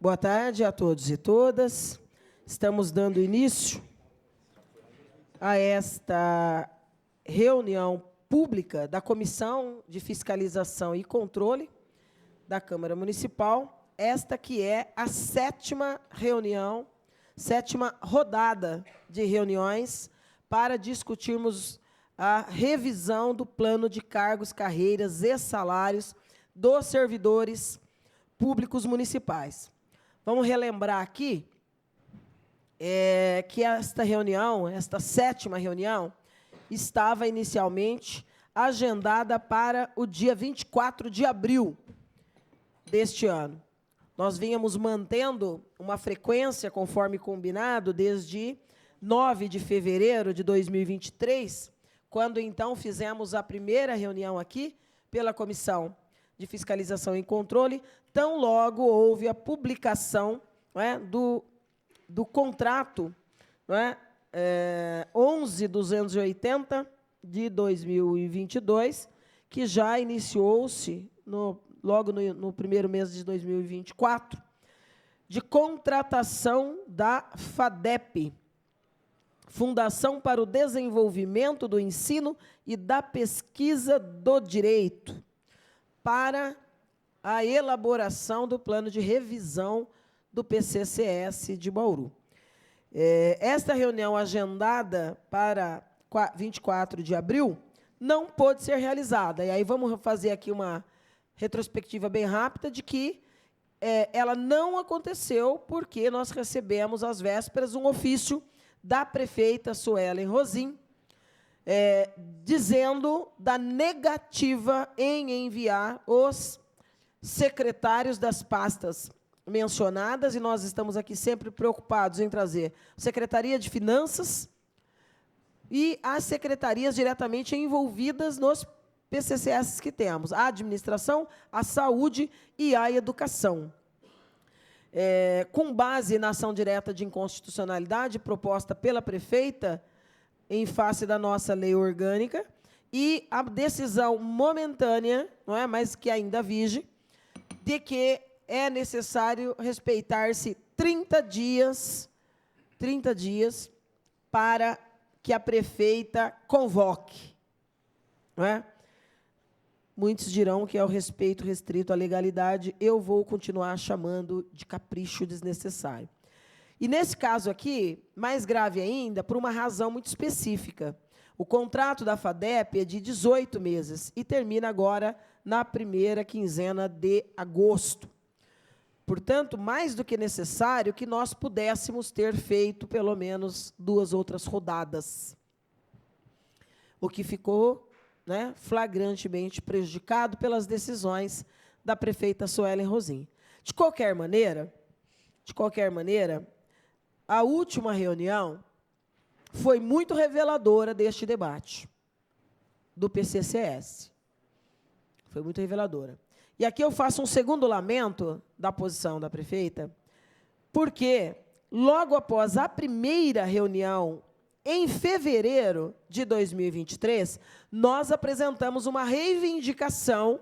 Boa tarde a todos e todas. Estamos dando início a esta reunião pública da Comissão de Fiscalização e Controle da Câmara Municipal, esta que é a sétima rodada de reuniões para discutirmos a revisão do plano de cargos, carreiras e salários dos servidores públicos municipais. Vamos relembrar aqui que esta sétima reunião, estava inicialmente agendada para o dia 24 de abril deste ano. Nós vínhamos mantendo uma frequência, conforme combinado, desde 9 de fevereiro de 2023, quando, então, fizemos a primeira reunião aqui pela Comissão de Fiscalização e Controle, tão logo houve a publicação, não é, do contrato, não é, 11.280 de 2022, que já iniciou-se logo no primeiro mês de 2024, de contratação da FADEP, Fundação para o Desenvolvimento do Ensino e da Pesquisa do Direito, para a elaboração do plano de revisão do PCCS de Bauru. Esta reunião agendada para 24 de abril não pôde ser realizada. E aí vamos fazer aqui uma retrospectiva bem rápida de que ela não aconteceu porque nós recebemos, às vésperas, um ofício da prefeita Suelen Rosim, dizendo da negativa em enviar os secretários das pastas mencionadas, e nós estamos aqui sempre preocupados em trazer Secretaria de Finanças e as secretarias diretamente envolvidas nos PCCS que temos, a Administração, a Saúde e a Educação. Com base na ação direta de inconstitucionalidade proposta pela prefeita, em face da nossa lei orgânica, e a decisão momentânea, não é, mas que ainda vige, de que é necessário respeitar-se 30 dias para que a prefeita convoque. Não é? Muitos dirão que é o respeito restrito à legalidade, eu vou continuar chamando de capricho desnecessário. E, nesse caso aqui, mais grave ainda, por uma razão muito específica. O contrato da FADEP é de 18 meses e termina agora na primeira quinzena de agosto. Portanto, mais do que necessário que nós pudéssemos ter feito pelo menos 2 outras rodadas. O que ficou, né, flagrantemente prejudicado pelas decisões da prefeita Suelen Rosim. De qualquer maneira, a última reunião foi muito reveladora deste debate do PCCS. Foi muito reveladora. E aqui eu faço um segundo lamento da posição da prefeita, porque, logo após a primeira reunião, em fevereiro de 2023, nós apresentamos uma reivindicação,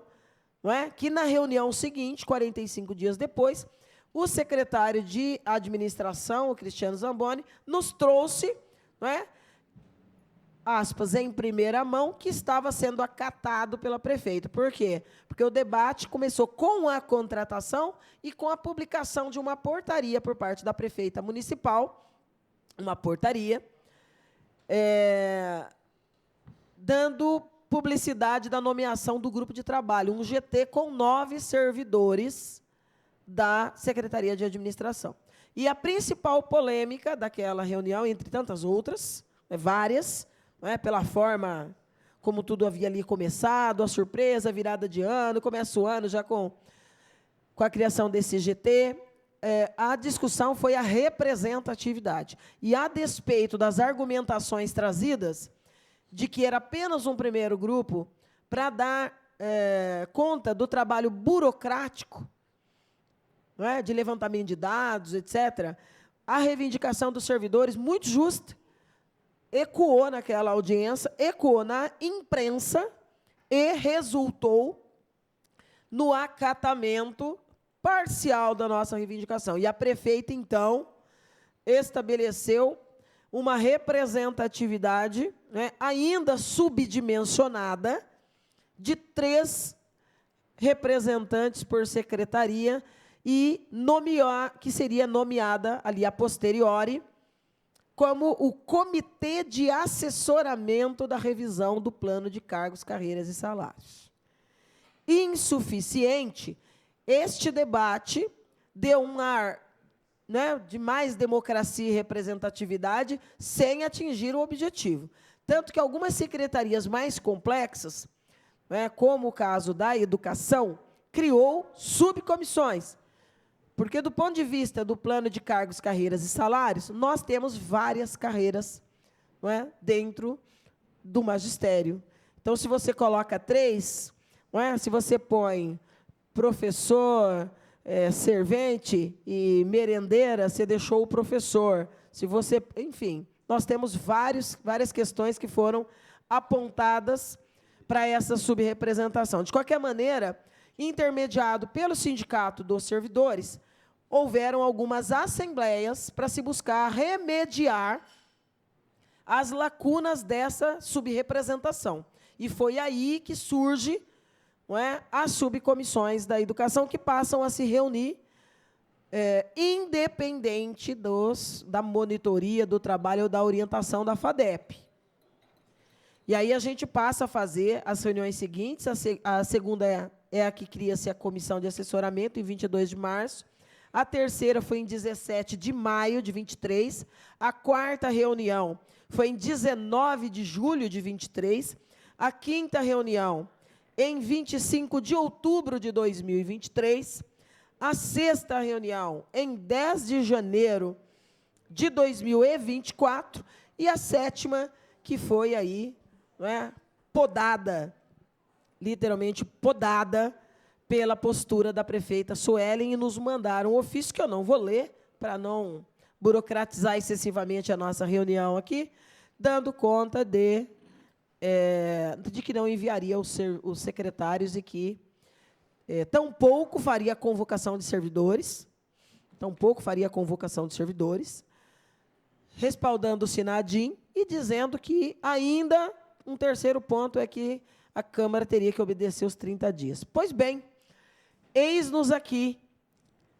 não é, que, na reunião seguinte, 45 dias depois, o secretário de Administração, o Cristiano Zamboni, nos trouxe, não é, aspas, em primeira mão, que estava sendo acatado pela prefeita. Por quê? Porque o debate começou com a contratação e com a publicação de uma portaria por parte da prefeita municipal, uma portaria, dando publicidade da nomeação do grupo de trabalho, um GT com 9 servidores da Secretaria de Administração. E a principal polêmica daquela reunião, entre tantas outras, várias, pela forma como tudo havia ali começado, a surpresa, a virada de ano, começa o ano já com a criação desse GT, a discussão foi a representatividade. E, a despeito das argumentações trazidas, de que era apenas um primeiro grupo, para dar conta do trabalho burocrático, não é, de levantamento de dados, etc., a reivindicação dos servidores, muito justa, ecoou naquela audiência, ecoou na imprensa e resultou no acatamento parcial da nossa reivindicação. E a prefeita, então, estabeleceu uma representatividade, né, ainda subdimensionada, de 3 representantes por secretaria, e que seria nomeada ali a posteriori como o Comitê de Assessoramento da Revisão do Plano de Cargos, Carreiras e Salários. Insuficiente, este debate deu um ar, né, de mais democracia e representatividade, sem atingir o objetivo. Tanto que algumas secretarias mais complexas, né, como o caso da educação, criou subcomissões. Porque, do ponto de vista do plano de cargos, carreiras e salários, nós temos várias carreiras, não é, dentro do magistério. Então, se você coloca 3, não é, se você põe professor, servente e merendeira, você deixou o professor. Se você, enfim, nós temos várias questões que foram apontadas para essa subrepresentação. De qualquer maneira, intermediado pelo Sindicato dos Servidores, houveram algumas assembleias para se buscar remediar as lacunas dessa subrepresentação. E foi aí que surge, não é, as subcomissões da educação, que passam a se reunir independente da monitoria, do trabalho ou da orientação da FADEP. E aí a gente passa a fazer as reuniões seguintes. A segunda é a que cria-se a comissão de assessoramento, em 22 de março. A terceira foi em 17 de maio de 23. A quarta reunião foi em 19 de julho de 23. A quinta reunião em 25 de outubro de 2023. A sexta reunião em 10 de janeiro de 2024. E a sétima, que foi aí, não é, podada, literalmente podada, pela postura da prefeita Suelen, e nos mandaram um ofício, que eu não vou ler, para não burocratizar excessivamente a nossa reunião aqui, dando conta de que não enviaria os secretários e que tampouco faria convocação de servidores, respaldando o Sinadim e dizendo que ainda um terceiro ponto é que a Câmara teria que obedecer os 30 dias. Pois bem, eis-nos aqui,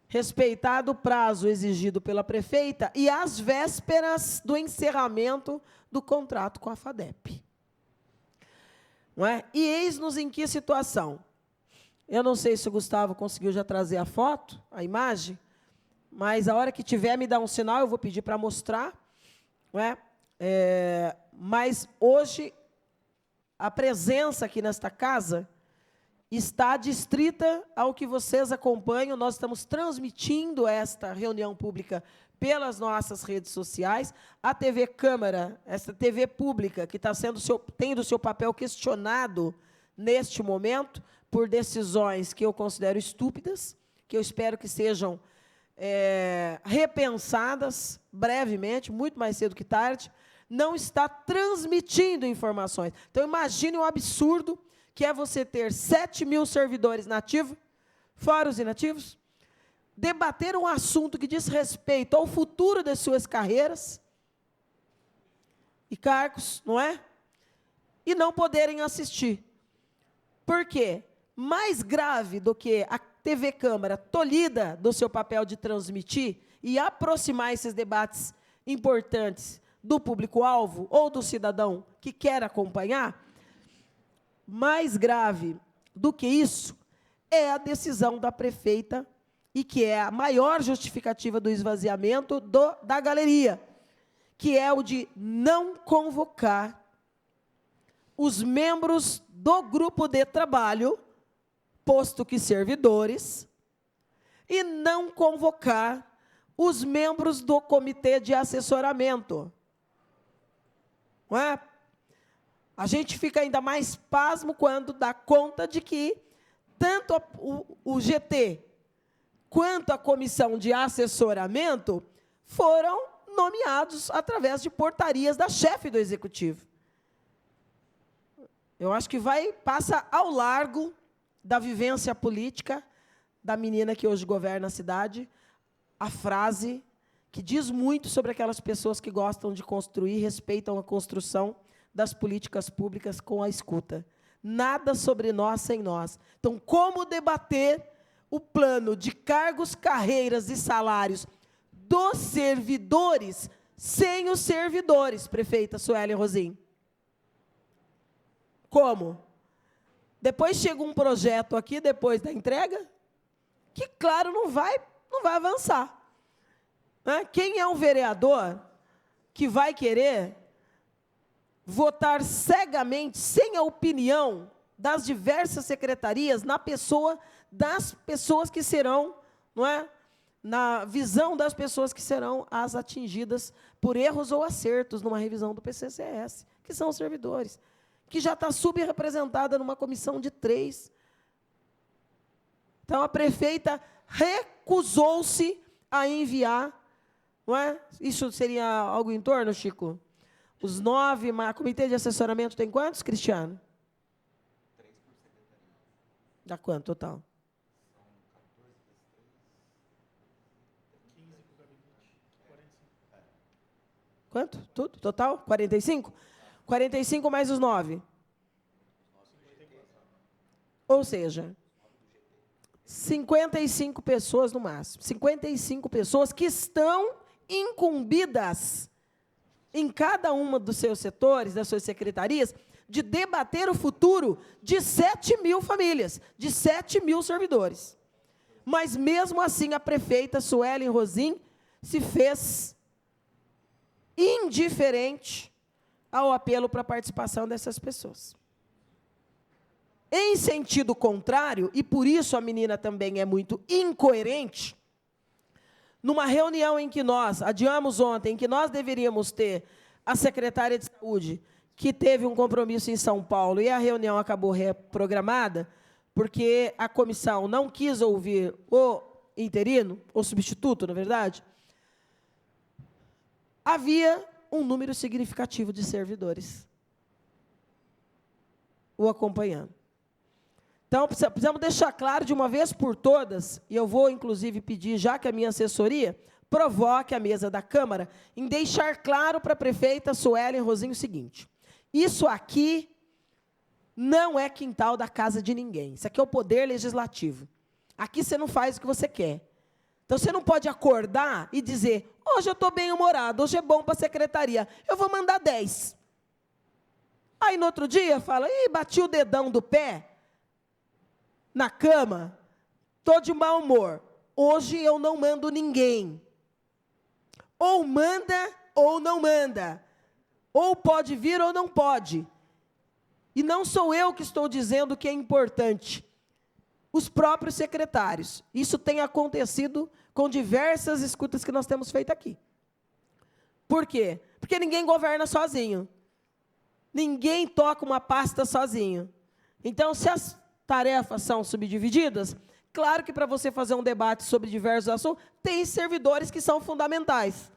respeitado o prazo exigido pela prefeita e às vésperas do encerramento do contrato com a FADEP. Não é? E eis-nos em que situação? Eu não sei se o Gustavo conseguiu já trazer a foto, a imagem, mas a hora que tiver, me dá um sinal, eu vou pedir para mostrar. Não é? Mas hoje, a presença aqui nesta casa está adstrita ao que vocês acompanham. Nós estamos transmitindo esta reunião pública pelas nossas redes sociais. A TV Câmara, essa TV pública, que está tendo seu papel questionado neste momento por decisões que eu considero estúpidas, que eu espero que sejam repensadas brevemente, muito mais cedo que tarde, não está transmitindo informações. Então, imagine o absurdo que é você ter 7.000 servidores nativos, fora os inativos, debater um assunto que diz respeito ao futuro das suas carreiras e cargos, não é? E não poderem assistir. Por quê? Mais grave do que a TV Câmara tolhida do seu papel de transmitir e aproximar esses debates importantes do público-alvo ou do cidadão que quer acompanhar, mais grave do que isso é a decisão da prefeita, e que é a maior justificativa do esvaziamento da galeria, que é o de não convocar os membros do grupo de trabalho, posto que servidores, e não convocar os membros do comitê de assessoramento. Não é? A gente fica ainda mais pasmo quando dá conta de que tanto o GT quanto a comissão de assessoramento foram nomeados através de portarias da chefe do Executivo. Eu acho que passa ao largo da vivência política da menina que hoje governa a cidade, a frase que diz muito sobre aquelas pessoas que gostam de construir, respeitam a construção das políticas públicas com a escuta. Nada sobre nós sem nós. Então, como debater o plano de cargos, carreiras e salários dos servidores sem os servidores, prefeita Suelen Rosim? Como? Depois chega um projeto aqui, depois da entrega, que, claro, não vai avançar. Quem é um vereador que vai querer votar cegamente, sem a opinião das diversas secretarias, na pessoa das pessoas que serão, não é? Na visão das pessoas que serão as atingidas por erros ou acertos numa revisão do PCCS, que são os servidores, que já está subrepresentada numa comissão de 3. Então, a prefeita recusou-se a enviar, não é? Isso seria algo em torno, Chico? Os 9, comitê de assessoramento tem quantos, Cristiano? 3 por secretaria. Dá quanto total? São 14 15 por gabinete, 45. Quanto? Tudo? Total? 45? 45 mais os 9. Ou seja, 55 pessoas no máximo. 55 pessoas que estão incumbidas em cada uma dos seus setores, das suas secretarias, de debater o futuro de 7.000 famílias, de 7.000 servidores. Mas, mesmo assim, a prefeita Suelen Rosim se fez indiferente ao apelo para a participação dessas pessoas. Em sentido contrário, e por isso a menina também é muito incoerente, numa reunião em que nós, adiamos ontem, em que nós deveríamos ter a secretária de saúde, que teve um compromisso em São Paulo, e a reunião acabou reprogramada, porque a comissão não quis ouvir o interino, o substituto, na verdade, havia um número significativo de servidores o acompanhando. Então, precisamos deixar claro de uma vez por todas, e eu vou, inclusive, pedir, já que a minha assessoria provoque a mesa da Câmara, em deixar claro para a prefeita Suelen Rosim o seguinte: isso aqui não é quintal da casa de ninguém, isso aqui é o poder legislativo. Aqui você não faz o que você quer. Então, você não pode acordar e dizer, hoje eu estou bem-humorado, hoje é bom para a secretaria, eu vou mandar 10. Aí, no outro dia, fala, bati o dedão do pé na cama, estou de mau humor, hoje eu não mando ninguém. Ou manda ou não manda, ou pode vir ou não pode. E não sou eu que estou dizendo que é importante, os próprios secretários. Isso tem acontecido com diversas escutas que nós temos feito aqui. Por quê? Porque ninguém governa sozinho. Ninguém toca uma pasta sozinho. Então, se as tarefas são subdivididas, claro que para você fazer um debate sobre diversos assuntos, tem servidores que são fundamentais.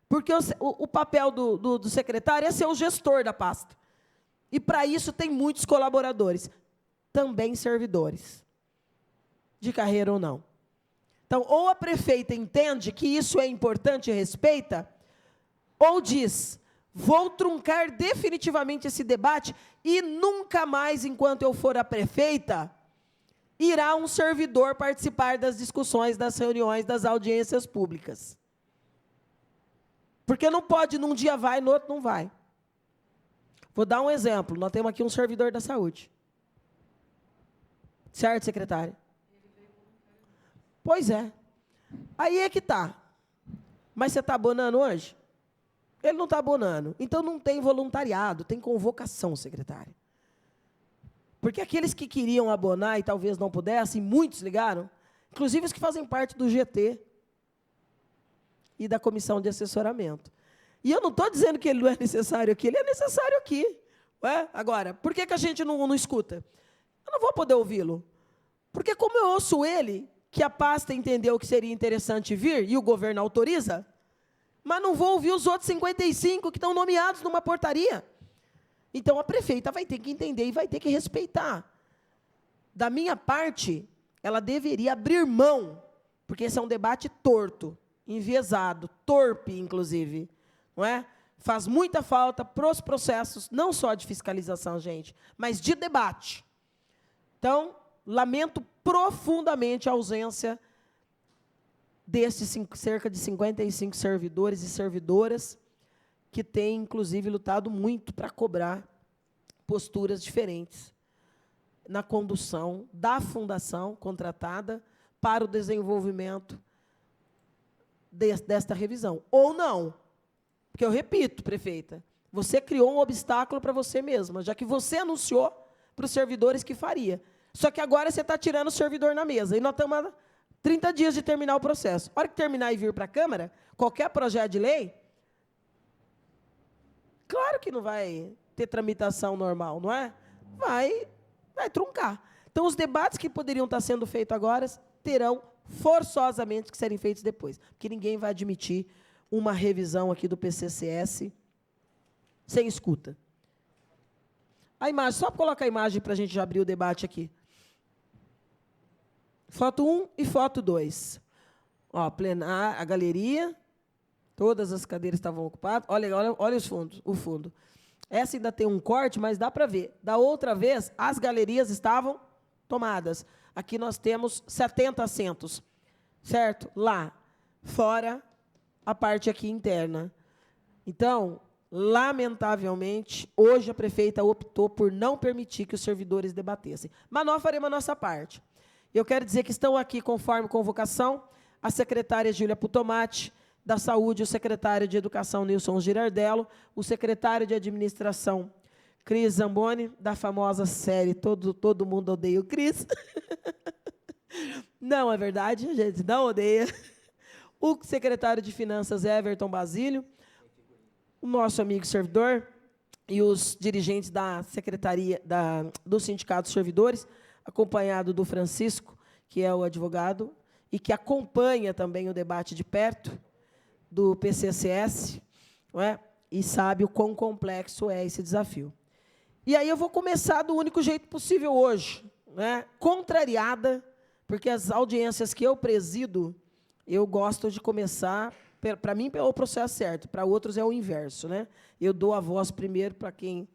Porque o papel do secretário é ser o gestor da pasta. E para isso tem muitos colaboradores, também servidores, de carreira ou não. Então, ou a prefeita entende que isso é importante e respeita, ou diz, vou truncar definitivamente esse debate e nunca mais, enquanto eu for a prefeita, irá um servidor participar das discussões, das reuniões, das audiências públicas. Porque não pode, num dia vai, no outro não vai. Vou dar um exemplo, nós temos aqui um servidor da saúde. Certo, secretária? Pois é. Aí é que está. Mas você está abonando hoje? Ele não está abonando. Então, não tem voluntariado, tem convocação, secretária. Porque aqueles que queriam abonar e talvez não pudessem, muitos ligaram, inclusive os que fazem parte do GT e da comissão de assessoramento. E eu não estou dizendo que ele não é necessário aqui, ele é necessário aqui. Ué? Agora, por que a gente não escuta? Eu não vou poder ouvi-lo. Porque como eu ouço ele, que a pasta entendeu que seria interessante vir, e o governo autoriza, mas não vou ouvir os outros 55 que estão nomeados numa portaria. Então, a prefeita vai ter que entender e vai ter que respeitar. Da minha parte, ela deveria abrir mão, porque esse é um debate torto, enviesado, torpe, inclusive, não é? Faz muita falta para os processos, não só de fiscalização, gente, mas de debate. Então, lamento profundamente a ausência desses cerca de 55 servidores e servidoras que têm, inclusive, lutado muito para cobrar posturas diferentes na condução da fundação contratada para o desenvolvimento desta revisão. Ou não. Porque eu repito, prefeita, você criou um obstáculo para você mesma, já que você anunciou para os servidores que faria. Só que agora você está tirando o servidor na mesa. E nós estamos há 30 dias de terminar o processo. A hora que terminar e vir para a Câmara, qualquer projeto de lei, claro que não vai ter tramitação normal, não é? Vai truncar. Então, os debates que poderiam estar sendo feitos agora terão forçosamente que serem feitos depois, porque ninguém vai admitir uma revisão aqui do PCCS sem escuta. A imagem, só coloca a imagem para a gente já abrir o debate aqui. Foto 1 e foto 2. Ó, plenária, a galeria, todas as cadeiras estavam ocupadas. Olha os fundos, o fundo. Essa ainda tem um corte, mas dá para ver. Da outra vez, as galerias estavam tomadas. Aqui nós temos 70 assentos, certo? Lá, fora a parte aqui interna. Então, lamentavelmente, hoje a prefeita optou por não permitir que os servidores debatessem. Mas nós faremos a nossa parte. Eu quero dizer que estão aqui, conforme convocação, a secretária Júlia Putomati, da Saúde, o secretário de Educação, Nilson Girardello, o secretário de Administração, Cris Zamboni, da famosa série Todo Mundo Odeia o Cris. Não é verdade, gente, não odeia. O secretário de Finanças, Everton Basílio, o nosso amigo servidor e os dirigentes da secretaria, do Sindicato dos Servidores, acompanhado do Francisco, que é o advogado, e que acompanha também o debate de perto, do PCCS, não é? E sabe o quão complexo é esse desafio. E aí eu vou começar do único jeito possível hoje, né? Contrariada, porque as audiências que eu presido, eu gosto de começar, para mim é o processo certo, para outros é o inverso, né? Eu dou a voz primeiro para quem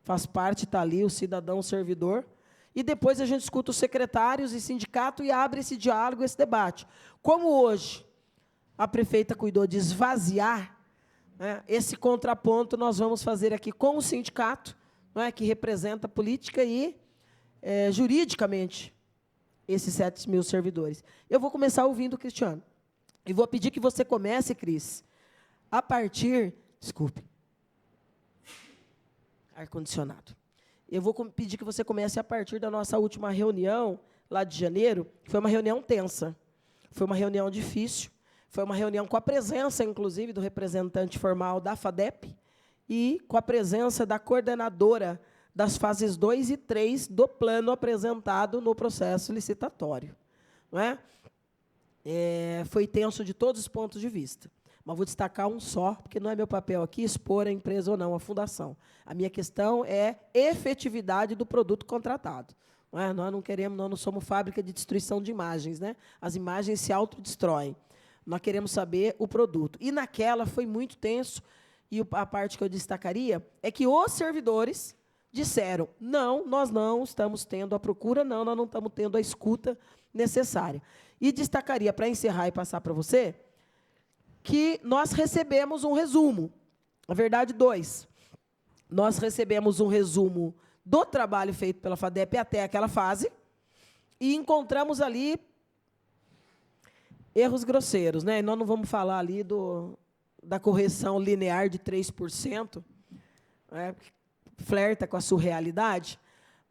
faz parte, está ali, o cidadão servidor, e depois a gente escuta os secretários e sindicato e abre esse diálogo, esse debate. Como hoje a prefeita cuidou de esvaziar, né, esse contraponto nós vamos fazer aqui com o sindicato, não é, que representa política e juridicamente esses 7 mil servidores. Eu vou começar ouvindo o Cristiano. E vou pedir que você comece, Cris, a partir... Desculpe. Ar-condicionado. Eu vou pedir que você comece a partir da nossa última reunião, lá de janeiro, que foi uma reunião tensa. Foi uma reunião difícil. Foi uma reunião com a presença, inclusive, do representante formal da FADEP e com a presença da coordenadora das fases 2 e 3 do plano apresentado no processo licitatório. Não é? Foi tenso de todos os pontos de vista. Mas vou destacar um só, porque não é meu papel aqui expor a empresa ou não, a fundação. A minha questão é efetividade do produto contratado. Não é? Nós não somos fábrica de destruição de imagens, né? As imagens se autodestroem. Nós queremos saber o produto. E naquela foi muito tenso, e a parte que eu destacaria é que os servidores disseram, não, nós não estamos tendo a procura, não, nós não estamos tendo a escuta necessária. E destacaria, para encerrar e passar para você, que nós recebemos um resumo, na verdade, 2. Nós recebemos um resumo do trabalho feito pela FADEP até aquela fase, e encontramos ali erros grosseiros, né? E nós não vamos falar ali da correção linear de 3%, né? Flerta com a surrealidade,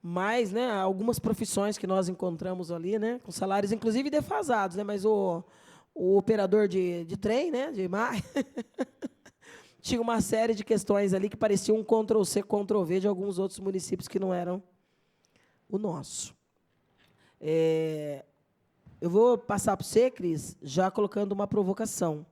mas, né, algumas profissões que nós encontramos ali, né, com salários, inclusive, defasados, né? Mas o operador de trem, né, de mar, tinha uma série de questões ali que pareciam um Ctrl-C, Ctrl-V de alguns outros municípios que não eram o nosso. Eu vou passar para você, Cris, já colocando uma provocação.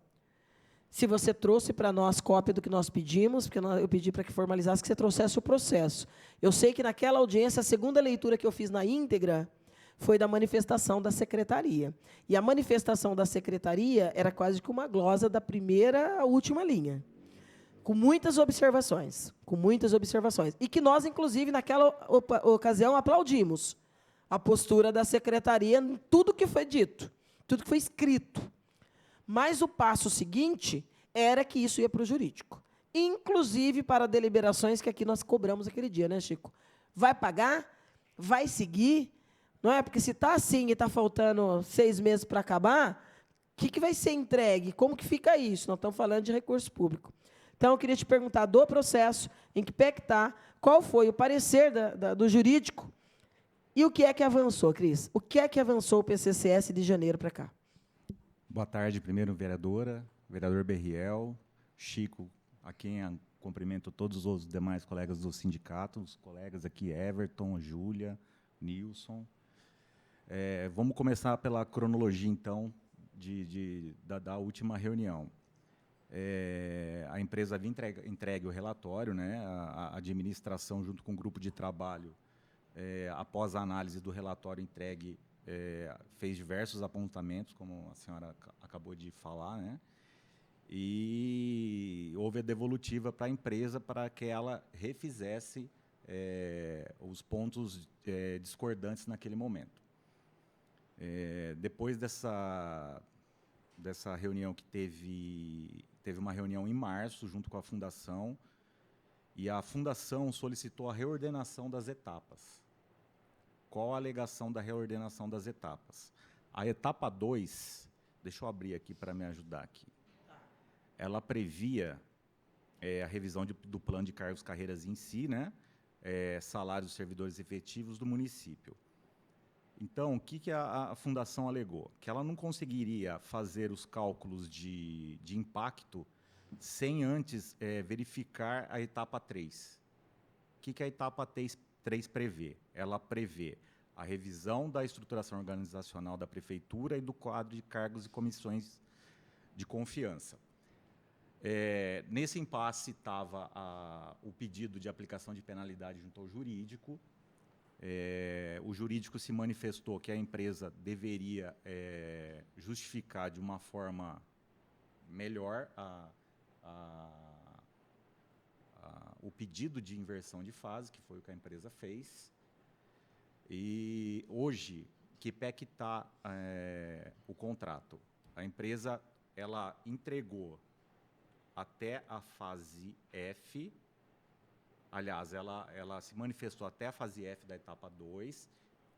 Se você trouxe para nós cópia do que nós pedimos, porque eu pedi para que formalizasse, que você trouxesse o processo. Eu sei que naquela audiência, a segunda leitura que eu fiz na íntegra, foi da manifestação da secretaria. E a manifestação da secretaria era quase que uma glosa da primeira à última linha, com muitas observações, e que nós, inclusive, naquela ocasião, aplaudimos a postura da secretaria em tudo que foi dito, tudo que foi escrito. Mas o passo seguinte era que isso ia para o jurídico, inclusive para deliberações que aqui nós cobramos aquele dia, né, Chico? Vai pagar? Vai seguir? Não é? Porque se está assim e está faltando 6 meses para acabar, o que vai ser entregue? Como que fica isso? Nós estamos falando de recurso público. Então, eu queria te perguntar do processo, em que pé que está, qual foi o parecer do jurídico e o que é que avançou, Cris? O que é que avançou o PCCS de janeiro para cá? Boa tarde, primeiro, vereadora, vereador Berriel, Chico, a quem cumprimento todos os demais colegas do sindicato, os colegas aqui, Everton, Júlia, Nilson. Vamos começar pela cronologia, então, da última reunião. A empresa havia entregue o relatório, né, a administração, junto com o grupo de trabalho, após a análise do relatório entregue, fez diversos apontamentos, como a senhora acabou de falar, né, e houve a devolutiva para a empresa para que ela refizesse os pontos discordantes naquele momento. Depois dessa reunião que teve uma reunião em março, junto com a Fundação, e a Fundação solicitou a reordenação das etapas. Qual a alegação da reordenação das etapas? A etapa 2, deixa eu abrir aqui para me ajudar aqui. Ela previa a revisão do plano de cargos e carreiras em si, né? Salários dos servidores efetivos do município. Então, o que a Fundação alegou? Que ela não conseguiria fazer os cálculos de impacto sem antes verificar a etapa 3. O que a etapa 3 prevê? Ela prevê a revisão da estruturação organizacional da Prefeitura e do quadro de cargos e comissões de confiança. Nesse impasse estava o pedido de aplicação de penalidade junto ao jurídico. O jurídico se manifestou que a empresa deveria justificar de uma forma melhor o pedido de inversão de fase, que foi o que a empresa fez. E hoje, que pé que está o contrato? A empresa ela entregou até a fase F. Aliás, ela se manifestou até a fase F da etapa 2,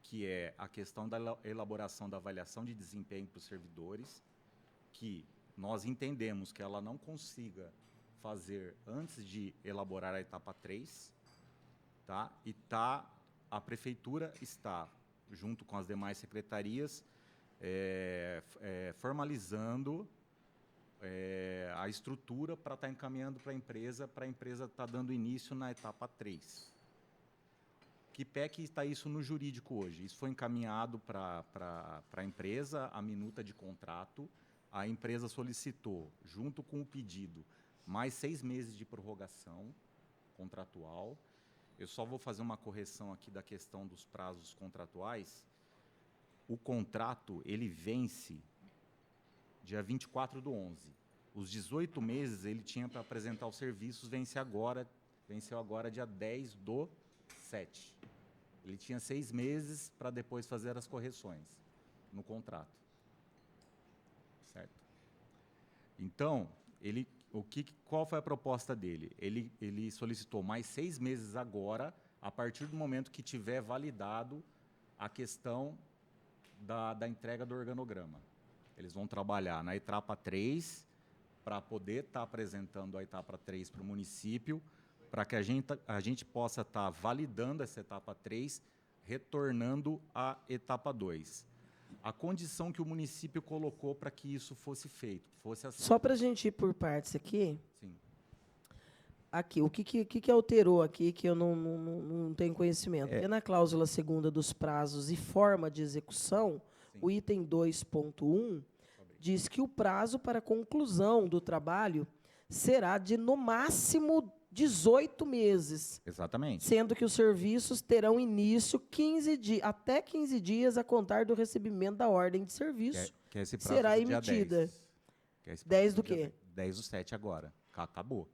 que é a questão da elaboração da avaliação de desempenho para os servidores, que nós entendemos que ela não consiga fazer antes de elaborar a etapa 3, tá? E a Prefeitura está, junto com as demais secretarias, formalizando a estrutura para estar encaminhando para a empresa estar dando início na etapa 3. Que pé que está isso no jurídico hoje? Isso foi encaminhado para a empresa, a minuta de contrato. A empresa solicitou, junto com o pedido, mais 6 meses de prorrogação contratual. Eu só vou fazer uma correção aqui da questão dos prazos contratuais. O contrato, ele vence dia 24/11. Os 18 meses ele tinha para apresentar os serviços, venceu agora dia 10/7. Ele tinha 6 meses para depois fazer as correções no contrato. Certo? Então, qual foi a proposta dele? Ele solicitou mais 6 meses agora, a partir do momento que tiver validado a questão da entrega do organograma. Eles vão trabalhar na etapa 3, para poder estar apresentando a etapa 3 para o município, para que a gente possa estar validando essa etapa 3, retornando à etapa 2. A condição que o município colocou para que isso fosse feito, fosse assim. Só para a gente ir por partes aqui. Sim. Aqui, o que alterou aqui que eu não tenho conhecimento? Porque na cláusula 2ª dos prazos e forma de execução, sim, o item 2.1 diz que o prazo para conclusão do trabalho será de, no máximo, 18 meses, Exatamente. sendo que os serviços terão início até 15 dias a contar do recebimento da ordem de serviço. Que é esse prazo será do dia emitida. 10. Que é esse 10 prazo do dia quê? 10 do 7 agora. Acabou.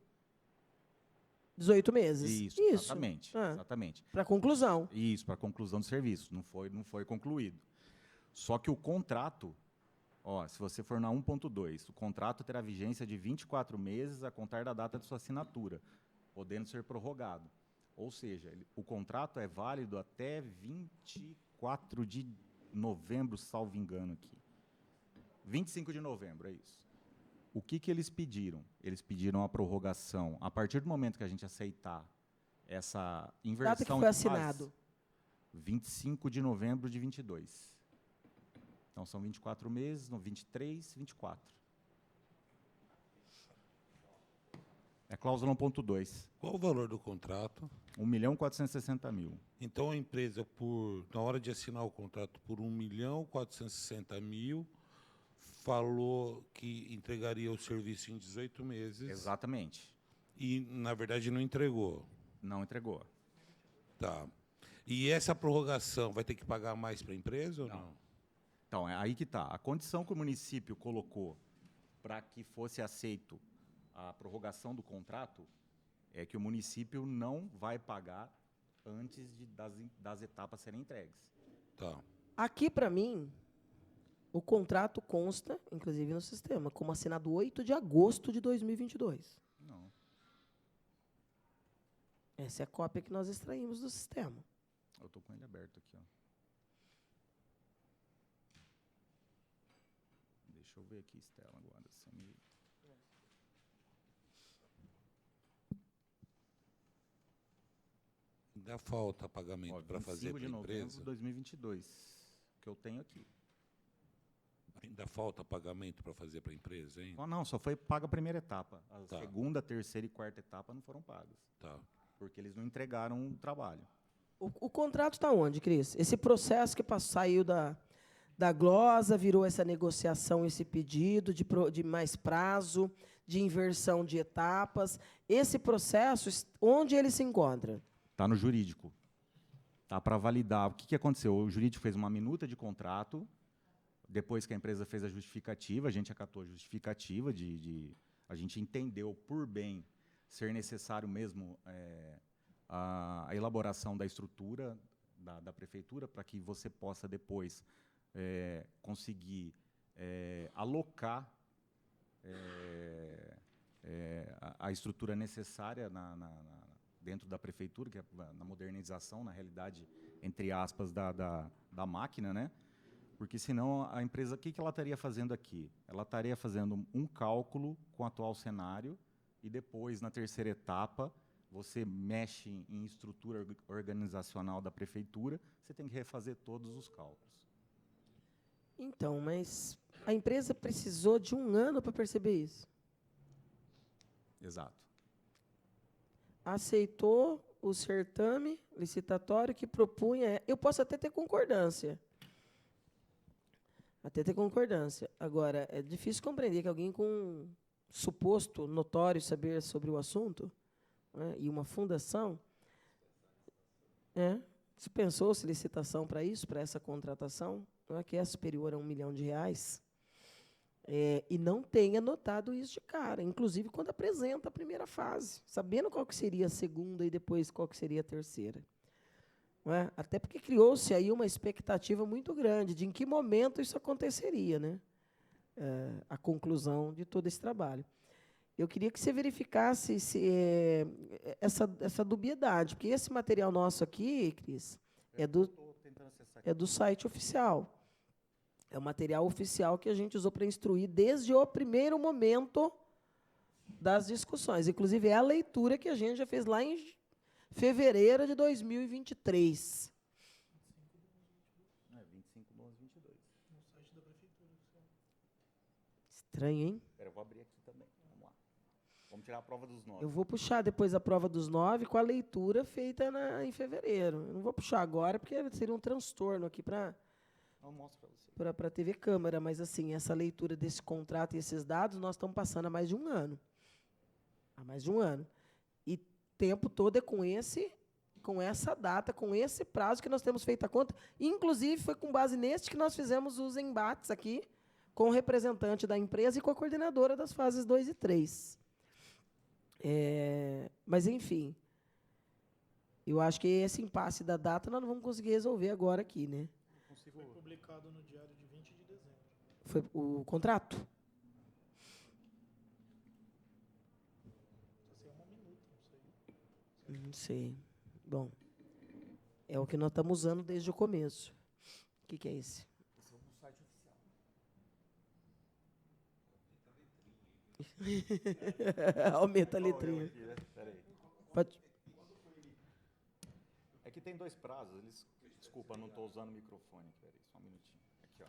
18 meses. Isso, exatamente. Ah, Exatamente. para conclusão. Isso, para conclusão do serviço. Não foi concluído. Só que o contrato, ó, se você for na 1.2, o contrato terá vigência de 24 meses a contar da data de sua assinatura, podendo ser prorrogado. Ou seja, o contrato é válido até 24 de novembro, salvo engano aqui. 25 de novembro, é isso. O que eles pediram? Eles pediram a prorrogação. A partir do momento que a gente aceitar essa inversão Data que foi de assinado. fases, 25 de novembro de 22. Então, são 24 meses, 23, 24. É a cláusula 1.2. Qual o valor do contrato? 1.460.000. Então, a empresa, na hora de assinar o contrato por 1.460.000, falou que entregaria o serviço em 18 meses. Exatamente. E, na verdade, não entregou. Não entregou. Tá. E essa prorrogação vai ter que pagar mais para a empresa ou não? Então, é aí que está. A condição que o município colocou para que fosse aceito a prorrogação do contrato é que o município não vai pagar antes das etapas serem entregues. Tá. Aqui, para mim, o contrato consta, inclusive no sistema, como assinado 8 de agosto de 2022. Não. Essa é a cópia que nós extraímos do sistema. Eu estou com ele aberto aqui, ó. Deixa eu ver aqui, Estela, agora. Ainda falta pagamento para fazer para a 25 de novembro empresa? de 2022, que eu tenho aqui. Ainda falta pagamento para fazer para a empresa, hein? Oh, não, só foi paga a primeira etapa. A Tá. segunda, terceira e quarta etapa não foram pagas, Tá. porque eles não entregaram o trabalho. O contrato está onde, Cris? Esse processo que saiu da glosa, virou essa negociação, esse pedido de mais prazo, de inversão de etapas. Esse processo, onde ele se encontra? Está no jurídico. Está para validar. O que aconteceu? O jurídico fez uma minuta de contrato, depois que a empresa fez a justificativa, a gente acatou a justificativa, a gente entendeu por bem ser necessário mesmo a elaboração da estrutura da prefeitura, para que você possa depois conseguir alocar a estrutura necessária dentro da prefeitura, que é na modernização, na realidade, entre aspas, da máquina, né? Porque senão a empresa, o que ela estaria fazendo aqui? Ela estaria fazendo um cálculo com o atual cenário e depois, na terceira etapa, você mexe em estrutura organizacional da prefeitura, você tem que refazer todos os cálculos. Então, mas a empresa precisou de 1 ano para perceber isso. Exato. Aceitou o certame licitatório que propunha. Eu posso até ter concordância. Agora, é difícil compreender que alguém com suposto notório saber sobre o assunto, né, e uma fundação, dispensou-se licitação para isso, para essa contratação, que é superior a R$1 milhão, e não tenha notado isso de cara, inclusive quando apresenta a primeira fase, sabendo qual que seria a segunda e depois qual que seria a terceira. Não é? Até porque criou-se aí uma expectativa muito grande de em que momento isso aconteceria, né? A conclusão de todo esse trabalho. Eu queria que você verificasse essa dubiedade, porque esse material nosso aqui, Cris, é do site oficial. É o material oficial que a gente usou para instruir desde o primeiro momento das discussões. Inclusive, é a leitura que a gente já fez lá em fevereiro de 2023. 25/11/22. No site da prefeitura. Estranho, hein? Espera, eu vou abrir aqui também. Vamos lá. Vamos tirar a prova dos 9. Eu vou puxar depois a prova dos 9 com a leitura feita em fevereiro. Eu não vou puxar agora, porque seria um transtorno aqui para Eu mostro para você. a TV Câmara, mas assim, essa leitura desse contrato e esses dados, nós estamos passando há mais de um ano. E tempo todo é com essa data, com esse prazo que nós temos feito a conta. Inclusive, foi com base neste que nós fizemos os embates aqui com o representante da empresa e com a coordenadora das fases 2 e 3. Mas, enfim, eu acho que esse impasse da data nós não vamos conseguir resolver agora aqui, né? Foi publicado no diário de 20 de dezembro. Foi o contrato? Só sei uma minuta, não sei. Não sei. Bom, é o que nós estamos usando desde o começo. O que é esse? Esse é o site oficial. Aumenta a letrinha. Peraí. Pode... É que tem 2 prazos. Desculpa, não estou usando o microfone. Peraí, só um minutinho. Aqui, ó.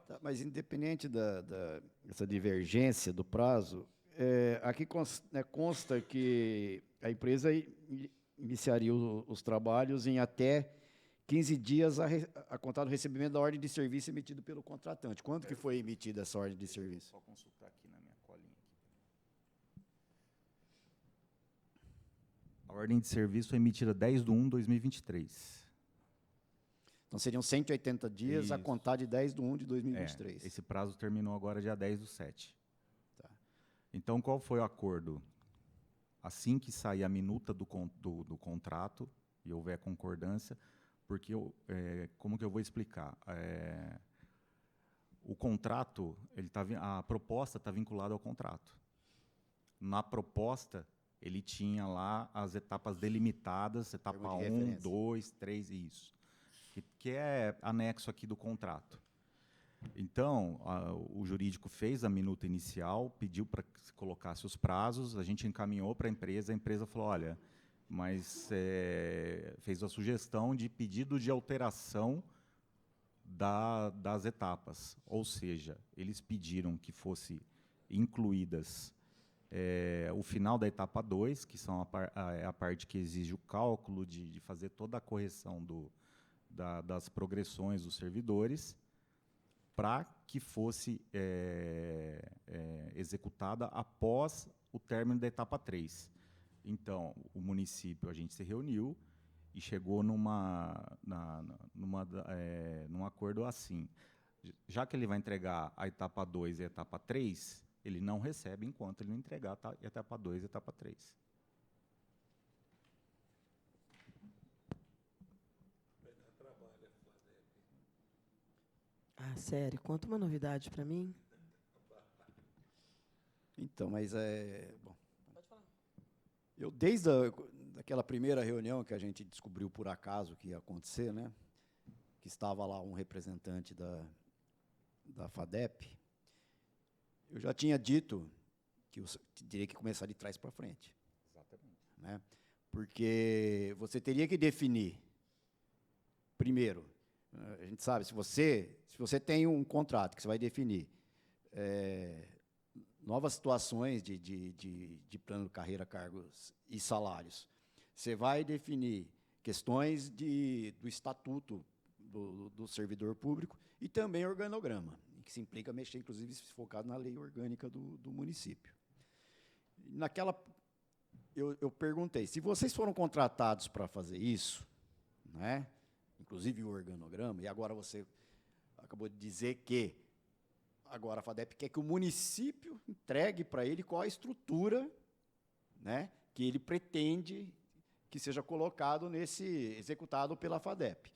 Tá, mas independente dessa divergência do prazo, aqui consta que a empresa iniciaria os trabalhos em até 15 dias a contar do recebimento da ordem de serviço emitida pelo contratante. Quando que foi emitida essa ordem de serviço? Só consultar aqui na minha colinha. A ordem de serviço foi emitida 10/1/2023. Então, seriam 180 dias a Isso. contar de 10/1/2023. Esse prazo terminou agora dia 10/7. Tá. Então, qual foi o acordo? Assim que sair a minuta do contrato e houver concordância, porque, como que eu vou explicar? O contrato, a proposta está vinculada ao contrato. Na proposta, ele tinha lá as etapas delimitadas, etapa Termo de 1, referência. 2, 3 e isso. Que é anexo aqui do contrato. Então, o jurídico fez a minuta inicial, pediu para que se colocasse os prazos, a gente encaminhou para a empresa falou, olha, mas fez a sugestão de pedido de alteração das etapas. Ou seja, eles pediram que fosse incluídas o final da etapa 2, que são a parte que exige o cálculo de fazer toda a correção das progressões dos servidores, para que fosse executada após o término da etapa 3. Então, o município, a gente se reuniu e chegou num acordo assim. Já que ele vai entregar a etapa 2 e a etapa 3, ele não recebe enquanto ele não entregar a etapa 2 e a etapa 3. Ah, sério, conta uma novidade para mim. Então, mas bom. Eu, desde daquela primeira reunião que a gente descobriu por acaso que ia acontecer, né, que estava lá um representante da FADEP, eu já tinha dito que eu teria que começar de trás para frente. Exatamente. Né? Porque você teria que definir, primeiro, a gente sabe, se você tem um contrato que você vai definir novas situações de plano de carreira, cargos e salários, você vai definir questões do estatuto do servidor público e também organograma, que se implica mexer, inclusive, se focado na lei orgânica do município. Eu perguntei, se vocês foram contratados para fazer isso, né, inclusive o organograma, e agora você acabou de dizer que agora a FADEP quer que o município entregue para ele qual a estrutura, né, que ele pretende que seja colocado executado pela FADEP.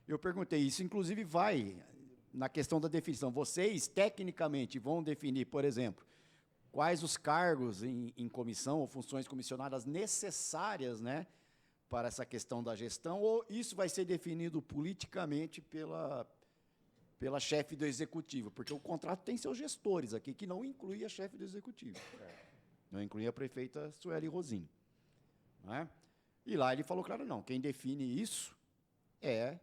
Eu perguntei, isso inclusive vai na questão da definição. Vocês, tecnicamente, vão definir, por exemplo, quais os cargos em comissão ou funções comissionadas necessárias, né, para essa questão da gestão, ou isso vai ser definido politicamente pela chefe do executivo? Porque o contrato tem seus gestores aqui, que não inclui a chefe do executivo. Não inclui a prefeita Sueli Rosim. Não é? E lá ele falou, claro, não, quem define isso é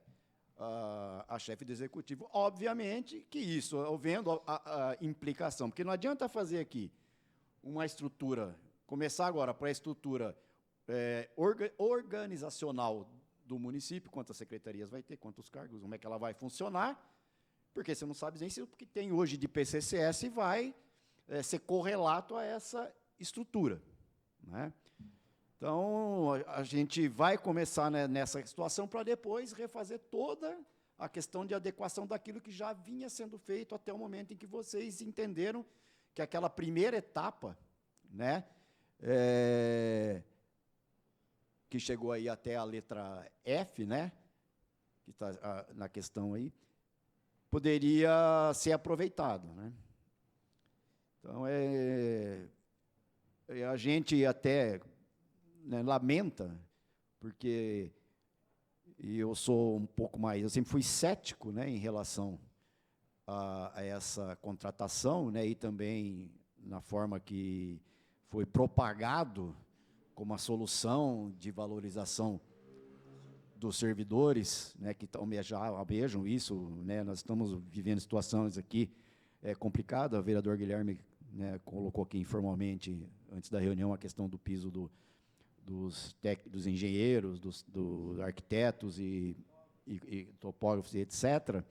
a chefe do executivo. Obviamente que isso, vendo a implicação, porque não adianta fazer aqui uma estrutura, começar agora para a estrutura organizacional do município, quantas secretarias vai ter, quantos cargos, como é que ela vai funcionar, Porque você não sabe nem se o que tem hoje de PCCS vai ser correlato a essa estrutura, né? Então, a gente vai começar, né, nessa situação para depois refazer toda a questão de adequação daquilo que já vinha sendo feito até o momento em que vocês entenderam que aquela primeira etapa, né, que chegou aí até a letra F, né, que está na questão aí, poderia ser aproveitado, né? Então, a gente até, né, lamenta, porque eu sou um pouco mais, eu sempre fui cético, né, em relação a essa contratação, né, e também na forma que foi propagado como a solução de valorização dos servidores, né, que almejam isso, né, nós estamos vivendo situações aqui complicadas, o vereador Guilherme, né, colocou aqui informalmente, antes da reunião, a questão do piso dos engenheiros, dos arquitetos e topógrafos, etc.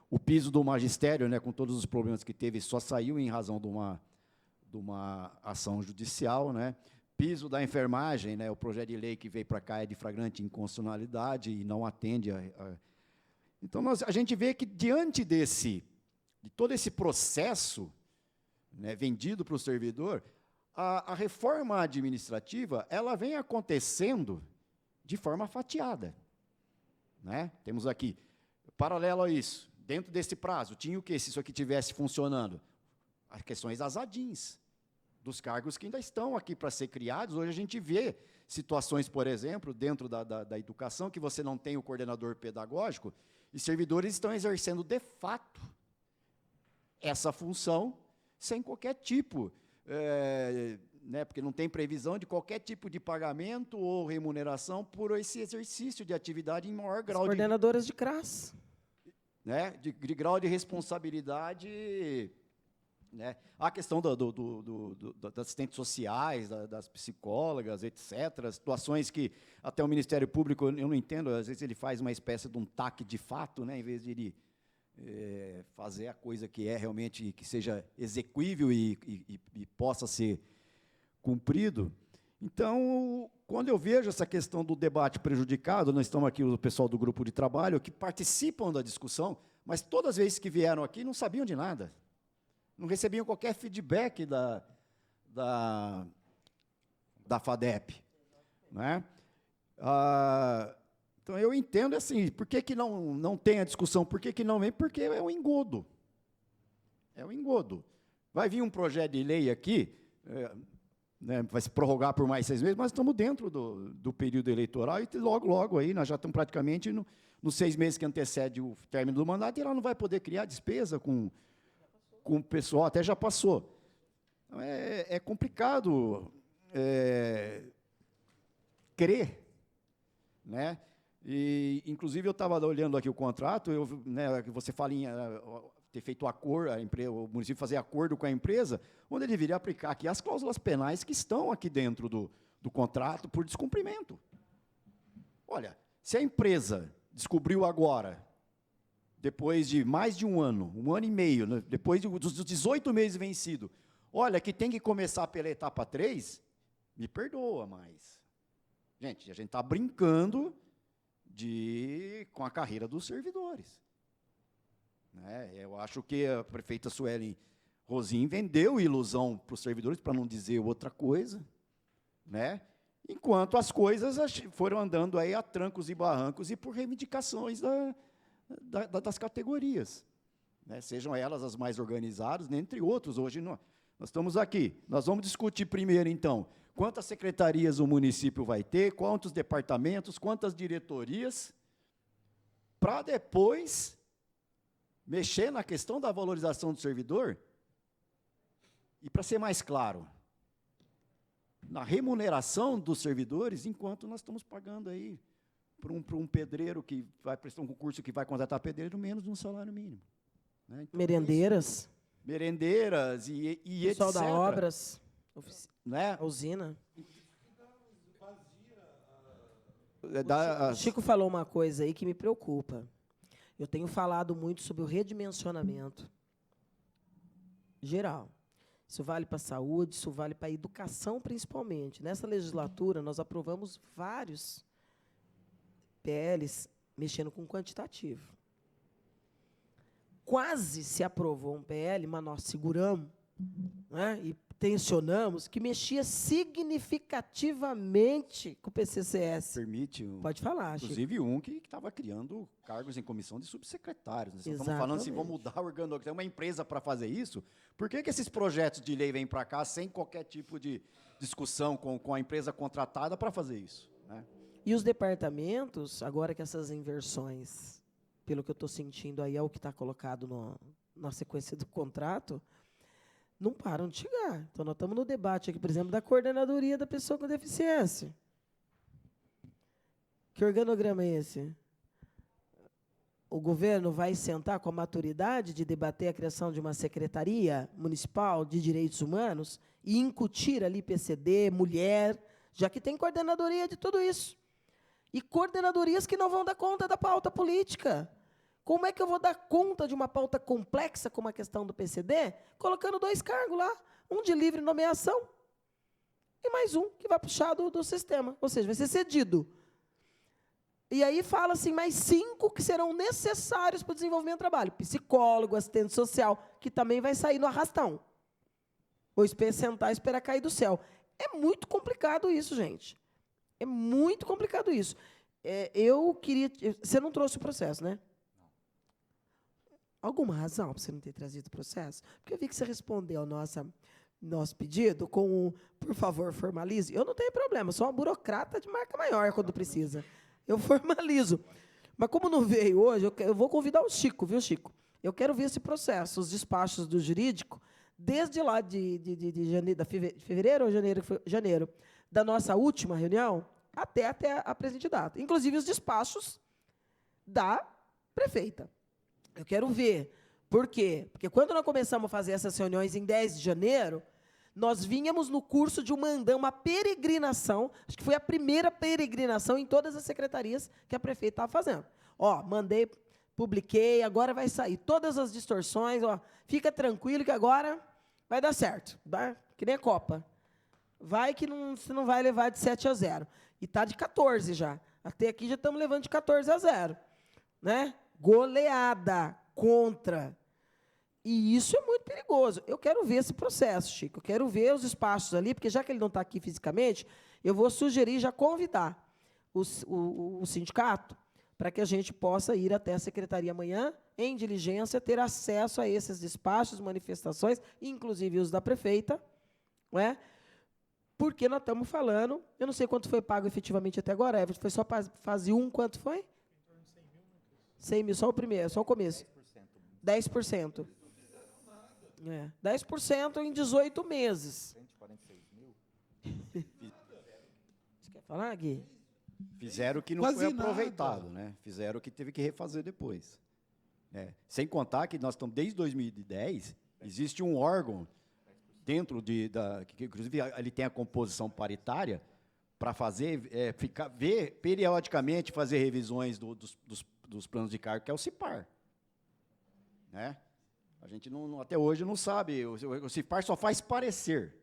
O piso do magistério, né, com todos os problemas que teve, só saiu em razão de uma ação judicial, né? Piso da enfermagem, né, o projeto de lei que veio para cá é de flagrante inconstitucionalidade e não atende Então, a gente vê que, diante de todo esse processo, né, vendido para o servidor, a reforma administrativa ela vem acontecendo de forma fatiada, né? Temos aqui, paralelo a isso, dentro desse prazo, tinha o quê, se isso aqui estivesse funcionando? As questões das ADINs, dos cargos que ainda estão aqui para ser criados. Hoje a gente vê situações, por exemplo, dentro da educação, que você não tem o coordenador pedagógico, e servidores estão exercendo, de fato, essa função, sem qualquer tipo, né, porque não tem previsão de qualquer tipo de pagamento ou remuneração por esse exercício de atividade em maior grau As coordenadoras de CRAS. Né, de grau de responsabilidade, né, a questão das assistentes sociais, das psicólogas, etc., situações que até o Ministério Público, eu não entendo, às vezes ele faz uma espécie de um TAC de fato, né, em vez de ele fazer a coisa que realmente, que seja exequível e possa ser cumprido. Então, quando eu vejo essa questão do debate prejudicado, nós estamos aqui, o pessoal do grupo de trabalho, que participam da discussão, mas todas as vezes que vieram aqui não sabiam de nada, não recebiam qualquer feedback da FADEP, né? Então, eu entendo assim, por que não tem a discussão, por que não vem? Porque é um engodo. É um engodo. Vai vir um projeto de lei aqui, né, vai se prorrogar por mais 6 meses, mas estamos dentro do período eleitoral e logo aí, nós já estamos praticamente nos 6 meses que antecede o término do mandato, e ela não vai poder criar despesa com o pessoal, até já passou. Então, é complicado crer, né? E, inclusive, eu estava olhando aqui o contrato, né, você fala em ter feito acordo, o município fazer acordo com a empresa, onde ele deveria aplicar aqui as cláusulas penais que estão aqui dentro do contrato por descumprimento. Olha, se a empresa descobriu agora, depois de mais de um ano e meio, né, depois dos 18 meses vencidos, olha, que tem que começar pela etapa 3, me perdoa, mas, gente, a gente está brincando com a carreira dos servidores. Né? Eu acho que a prefeita Suelen Rosim vendeu ilusão para os servidores, para não dizer outra coisa, né? Enquanto as coisas foram andando aí a trancos e barrancos e por reivindicações das categorias, né? Sejam elas as mais organizadas, entre outros. Hoje nós estamos aqui, nós vamos discutir primeiro, então, quantas secretarias o município vai ter, quantos departamentos, quantas diretorias, para depois mexer na questão da valorização do servidor. E, para ser mais claro, na remuneração dos servidores, enquanto nós estamos pagando aí para um pedreiro que vai prestar um concurso que vai contratar pedreiro menos de um salário mínimo. Né? Então, Merendeiras. Merendeiras e Pessoal etc. da obras. Né? Usina. Da, Chico falou uma coisa aí que me preocupa. Eu tenho falado muito sobre o redimensionamento geral. Isso vale para a saúde, isso vale para a educação, principalmente. Nessa legislatura, nós aprovamos vários PLs mexendo com quantitativo. Quase se aprovou um PL, mas nós seguramos, né, e tensionamos, que mexia significativamente com o PCCS. Permite. Pode falar, Chico. Inclusive um que estava criando cargos em comissão de subsecretários. Nós estamos falando assim, vamos mudar o organograma. Tem uma empresa para fazer isso. Por que esses projetos de lei vêm para cá sem qualquer tipo de discussão com a empresa contratada para fazer isso, né? E os departamentos, agora que essas inversões, pelo que eu estou sentindo aí, é o que está colocado na sequência do contrato, não param de chegar. Então, nós estamos no debate aqui, por exemplo, da coordenadoria da pessoa com deficiência. Que organograma é esse? O governo vai sentar com a maturidade de debater a criação de uma secretaria municipal de direitos humanos e incutir ali PCD, mulher, já que tem coordenadoria de tudo isso. E coordenadorias que não vão dar conta da pauta política. Como é que eu vou dar conta de uma pauta complexa como a questão do PCD, colocando 2 cargos lá, um de livre nomeação e mais um que vai puxar do sistema, ou seja, vai ser cedido. E aí fala assim, mais 5 que serão necessários para o desenvolvimento do trabalho. Psicólogo, assistente social, que também vai sair no arrastão. Ou sentar e esperar cair do céu. É muito complicado isso, gente. É muito complicado isso. Eu queria... Você não trouxe o processo, né? Alguma razão para você não ter trazido o processo? Porque eu vi que você respondeu ao nosso pedido com, por favor, formalize. Eu não tenho problema, sou uma burocrata de marca maior quando precisa. Eu formalizo. Mas como não veio hoje, eu vou convidar o Chico, viu, Chico? Eu quero ver esse processo, os despachos do jurídico, desde lá de janeiro, fevereiro ou janeiro? Janeiro, da nossa última reunião, até a presente data. Inclusive os despachos da prefeita. Eu quero ver. Por quê? Porque quando nós começamos a fazer essas reuniões em 10 de janeiro, nós vínhamos no curso de uma peregrinação, acho que foi a primeira peregrinação em todas as secretarias que a prefeita estava fazendo. Ó, mandei, publiquei, agora vai sair todas as distorções, ó, fica tranquilo que agora vai dar certo, tá? Que nem a Copa. Vai que você não vai levar de 7-0. E está de 14 já. Até aqui já estamos levando de 14-0. Né? Goleada contra. E isso é muito perigoso. Eu quero ver esse processo, Chico. Eu quero ver os espaços ali, porque já que ele não está aqui fisicamente, eu vou sugerir já convidar o sindicato para que a gente possa ir até a secretaria amanhã, em diligência, ter acesso a esses despachos, manifestações, inclusive os da prefeita, não é? Porque nós estamos falando, eu não sei quanto foi pago efetivamente até agora, Everton, foi só fase 1, quanto foi? 100 mil, só o primeiro, só o começo. 10%. 10% em 18 meses. 146 mil? Você quer falar, Gui? Fizeram o que não Quase foi nada. aproveitado, né? Fizeram o que teve que refazer depois. Sem contar que nós estamos, desde 2010, existe um órgão dentro que inclusive ele tem a composição paritária, para periodicamente fazer revisões dos planos de cargo, que é o CIPAR. Né? A gente até hoje não sabe, o CIPAR só faz parecer.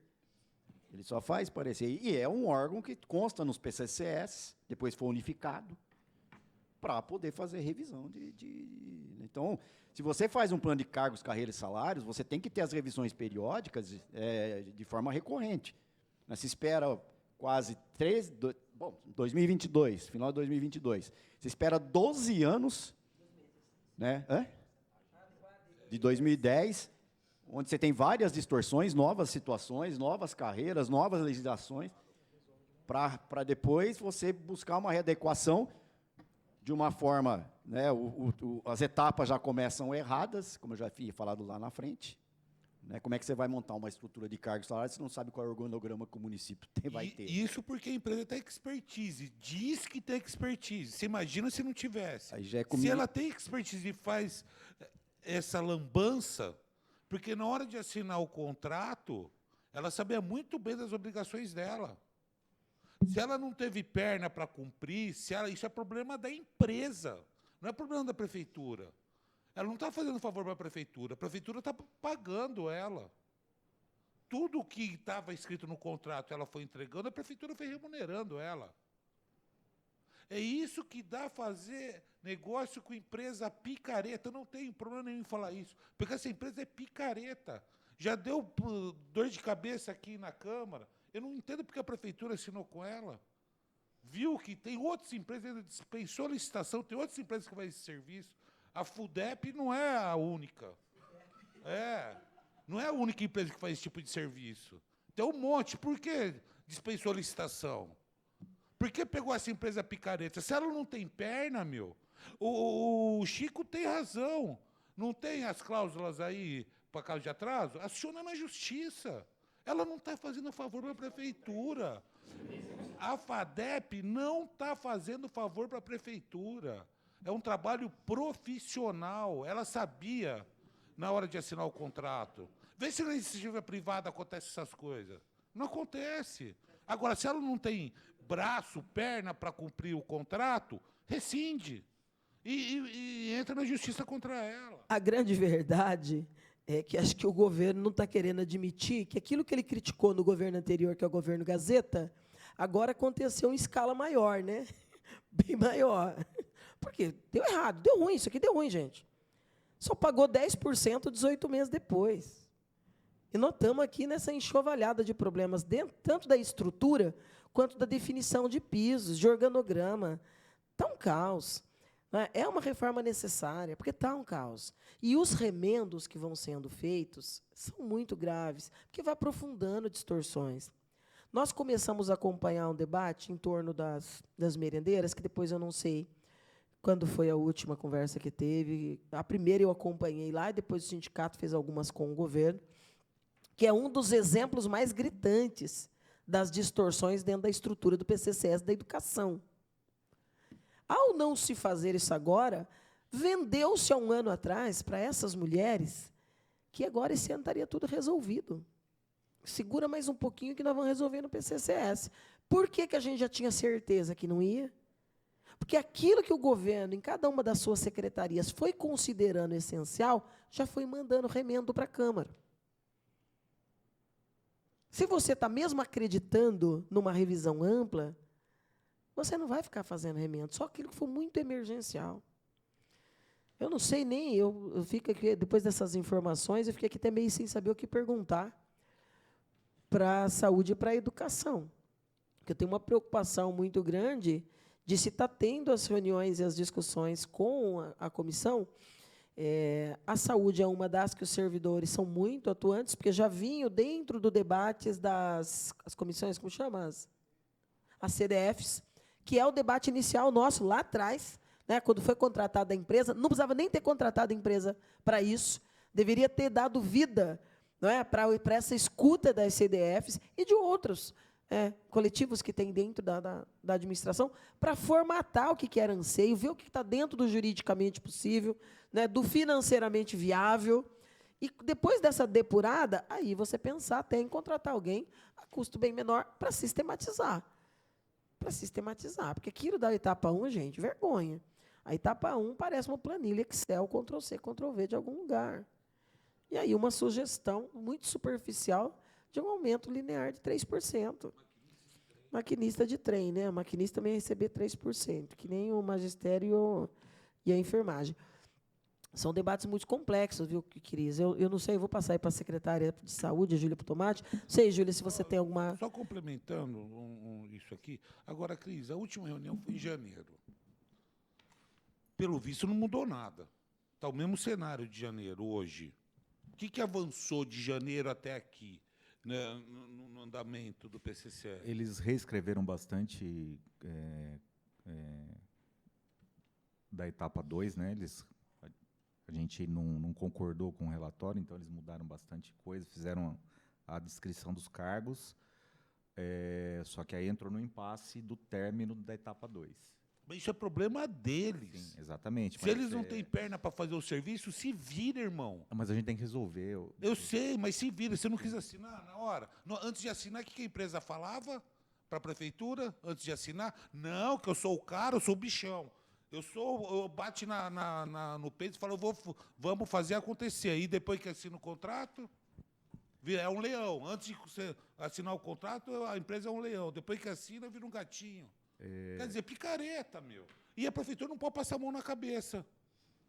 Ele só faz parecer. E é um órgão que consta nos PCCS, depois foi unificado, para poder fazer revisão Então, se você faz um plano de cargos, carreiras e salários, você tem que ter as revisões periódicas de forma recorrente. Mas se espera quase 2022, final de 2022, se espera 12 anos, né? De 2010, onde você tem várias distorções, novas situações, novas carreiras, novas legislações, para depois você buscar uma readequação de uma forma, né, as etapas já começam erradas, como eu já tinha falado lá na frente. Né, como é que você vai montar uma estrutura de cargos e salários se não sabe qual é o organograma que o município vai ter? Isso porque a empresa tem expertise, diz que tem expertise. Você imagina se não tivesse. Aí já é Se ela tem expertise e faz essa lambança, porque na hora de assinar o contrato, ela sabia muito bem das obrigações dela. Se ela não teve perna para cumprir, isso é problema da empresa. Não é problema da prefeitura. Ela não está fazendo favor para a prefeitura está pagando ela. Tudo que estava escrito no contrato, ela foi entregando, a prefeitura foi remunerando ela. É isso que dá fazer negócio com empresa picareta. Eu não tenho problema nenhum em falar isso, porque essa empresa é picareta. Já deu dor de cabeça aqui na Câmara. Eu não entendo porque a prefeitura assinou com ela. Viu que tem outras empresas, ainda dispensou a licitação, tem outras empresas que fazem esse serviço. A FUDEP não é a única. Não é a única empresa que faz esse tipo de serviço. Tem um monte. Por que dispensou a licitação? Por que pegou essa empresa picareta? Se ela não tem perna, meu, o Chico tem razão. Não tem as cláusulas aí para causa de atraso? Aciona na justiça. Ela não está fazendo favor para a prefeitura. A FADEP não está fazendo favor para a prefeitura. É um trabalho profissional. Ela sabia na hora de assinar o contrato. Vê se na iniciativa privada acontece essas coisas. Não acontece. Agora, se ela não tem braço, perna para cumprir o contrato, rescinde. E entra na justiça contra ela. A grande verdade é que acho que o governo não está querendo admitir que aquilo que ele criticou no governo anterior, que é o governo Gazeta, agora aconteceu em escala maior, né? Bem maior. Porque deu errado, deu ruim, isso aqui deu ruim, gente. Só pagou 10% 18 meses depois. E nós estamos aqui nessa enxovalhada de problemas, dentro, tanto da estrutura, quanto da definição de pisos, de organograma. Está um caos. Né? É uma reforma necessária, porque está um caos. E os remendos que vão sendo feitos são muito graves, porque vai aprofundando distorções. Nós começamos a acompanhar um debate em torno das merendeiras, que depois eu não sei quando foi a última conversa que teve. A primeira eu acompanhei lá, e depois o sindicato fez algumas com o governo, que é um dos exemplos mais gritantes das distorções dentro da estrutura do PCCS da educação. Ao não se fazer isso agora, vendeu-se há um ano atrás para essas mulheres que agora esse ano estaria tudo resolvido. Segura mais um pouquinho que nós vamos resolver no PCCS. Por que a gente já tinha certeza que não ia? Porque aquilo que o governo, em cada uma das suas secretarias, foi considerando essencial, já foi mandando remendo para a Câmara. Se você está mesmo acreditando numa revisão ampla, você não vai ficar fazendo remendo, só aquilo que for muito emergencial. Eu não sei nem, eu fico aqui, depois dessas informações, eu fiquei aqui até meio sem saber o que perguntar para a saúde e para a educação. Porque eu tenho uma preocupação muito grande de se está tendo as reuniões e as discussões com a comissão. A saúde é uma das que os servidores são muito atuantes, porque já vinham dentro do debate as comissões, como chama? As CDFs, que é o debate inicial nosso lá atrás, né, quando foi contratada a empresa, não precisava nem ter contratado a empresa para isso, deveria ter dado vida, não é, para essa escuta das CDFs e de outros coletivos que tem dentro da administração, para formatar o que era anseio, ver o que está dentro do juridicamente possível, né, do financeiramente viável, e depois dessa depurada, aí você pensar até em contratar alguém a custo bem menor para sistematizar. Para sistematizar, porque aquilo da etapa 1, gente, vergonha. A etapa 1 parece uma planilha Excel, Ctrl+C, Ctrl+V de algum lugar. E aí uma sugestão muito superficial de um aumento linear de 3%. Maquinista de trem, né? O maquinista também ia receber 3%, que nem o magistério e a enfermagem. São debates muito complexos, viu, Cris? Eu não sei, eu vou passar aí para a secretária de saúde, a Júlia Putomati. Não sei, Júlia, se você tem alguma... Só complementando isso aqui. Agora, Cris, a última reunião foi em janeiro. Pelo visto, não mudou nada. Está o mesmo cenário de janeiro hoje. O que avançou de janeiro até aqui, né, no andamento do PCCS? Eles reescreveram bastante da etapa 2, né? A gente não concordou com o relatório, então eles mudaram bastante coisa, fizeram a descrição dos cargos, só que aí entrou no impasse do término da etapa 2. Mas isso é problema deles. Sim, exatamente. Se eles não têm perna para fazer o serviço, se vira, irmão. Mas a gente tem que resolver. Eu sei, mas se vira. Você não quis assinar na hora? Antes de assinar, o que a empresa falava para a prefeitura? Antes de assinar? Não, que eu sou o cara, eu sou o bichão. Eu bate no peito e falo, vamos fazer acontecer. Aí, depois que assina o contrato, é um leão. Antes de você assinar o contrato, a empresa é um leão. Depois que assina, vira um gatinho. Quer dizer, picareta, meu. E a prefeitura não pode passar a mão na cabeça,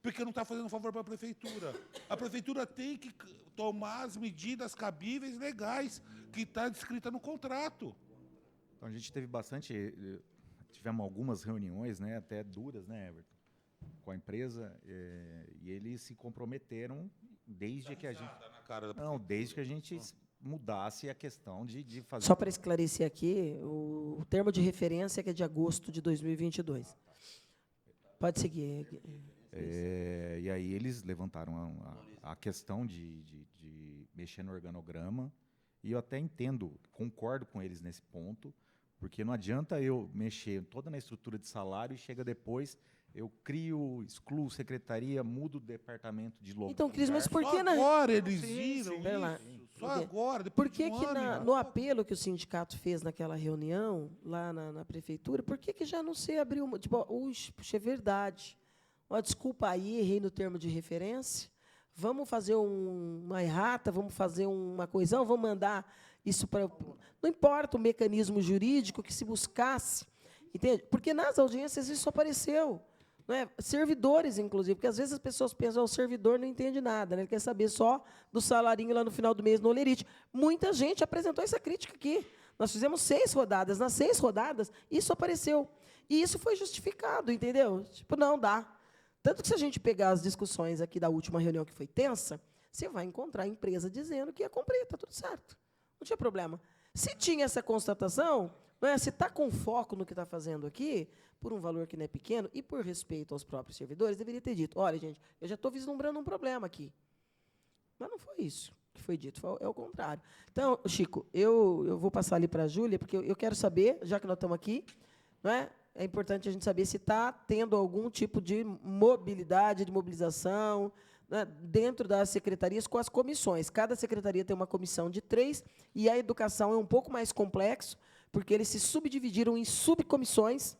porque não está fazendo favor para a prefeitura. A prefeitura tem que tomar as medidas cabíveis, legais, que está descrita no contrato. Então, a gente teve tivemos algumas reuniões, né, até duras, né, Everton, com a empresa, e eles se comprometeram desde que a gente... Não, desde que a gente mudasse a questão de fazer... Só para esclarecer aqui, o termo de referência é que é de agosto de 2022. Pode seguir. E aí eles levantaram a questão de mexer no organograma, e eu até entendo, concordo com eles nesse ponto, porque não adianta eu mexer toda na estrutura de salário e chega depois, eu excluo secretaria, mudo o departamento de local. Então, Cris, mas por Só que... agora eles viram Pera lá. isso. Só agora, depois Por que, de um que ano, no apelo que o sindicato fez naquela reunião, lá na prefeitura, por que já não se abriu... Tipo, puxa, é verdade. Ó, desculpa aí, errei no termo de referência. Vamos fazer uma errata, vamos fazer uma coisão, vamos mandar isso para... Não importa o mecanismo jurídico que se buscasse, entende? Porque nas audiências isso apareceu. Não é? Servidores, inclusive, porque às vezes as pessoas pensam que o servidor não entende nada, né? Ele quer saber só do salarinho lá no final do mês no Olerite. Muita gente apresentou essa crítica aqui. Nós fizemos 6 rodadas. Nas 6 rodadas, isso apareceu. E isso foi justificado, entendeu? Tipo, não dá. Tanto que, se a gente pegar as discussões aqui da última reunião, que foi tensa, você vai encontrar a empresa dizendo que ia cumprir, está tudo certo. Não tinha problema. Se tinha essa constatação, não é? Se está com foco no que está fazendo aqui, por um valor que não é pequeno, e por respeito aos próprios servidores, deveria ter dito, olha, gente, eu já estou vislumbrando um problema aqui. Mas não foi isso que foi dito, é o contrário. Então, Chico, eu vou passar ali para a Júlia, porque eu quero saber, já que nós estamos aqui, não é? É importante a gente saber se está tendo algum tipo de mobilidade, de mobilização, né, dentro das secretarias com as comissões. Cada secretaria tem uma comissão de 3, e a educação é um pouco mais complexo, porque eles se subdividiram em subcomissões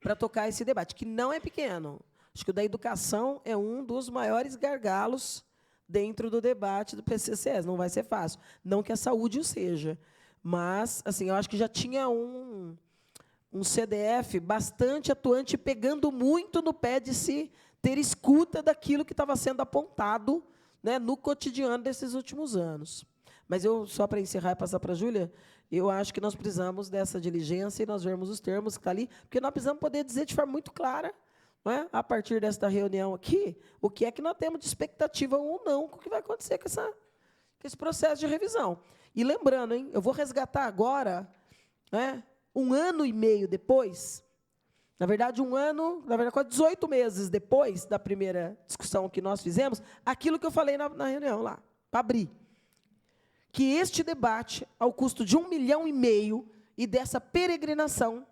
para tocar esse debate, que não é pequeno. Acho que o da educação é um dos maiores gargalos dentro do debate do PCCS. Não vai ser fácil. Não que a saúde o seja. Mas, assim, eu acho que já tinha um CDF bastante atuante, pegando muito no pé de se ter escuta daquilo que estava sendo apontado, né, no cotidiano desses últimos anos. Mas eu, só para encerrar e passar para a Júlia, eu acho que nós precisamos dessa diligência e nós vermos os termos que estão ali, porque nós precisamos poder dizer de forma muito clara, não é, a partir desta reunião aqui, o que é que nós temos de expectativa ou não com o que vai acontecer com esse processo de revisão. E lembrando, hein, eu vou resgatar agora, né, 1 ano e meio depois, na verdade, quase 18 meses depois da primeira discussão que nós fizemos, aquilo que eu falei na reunião lá, para abrir. Que este debate, ao custo de 1,5 milhão e dessa peregrinação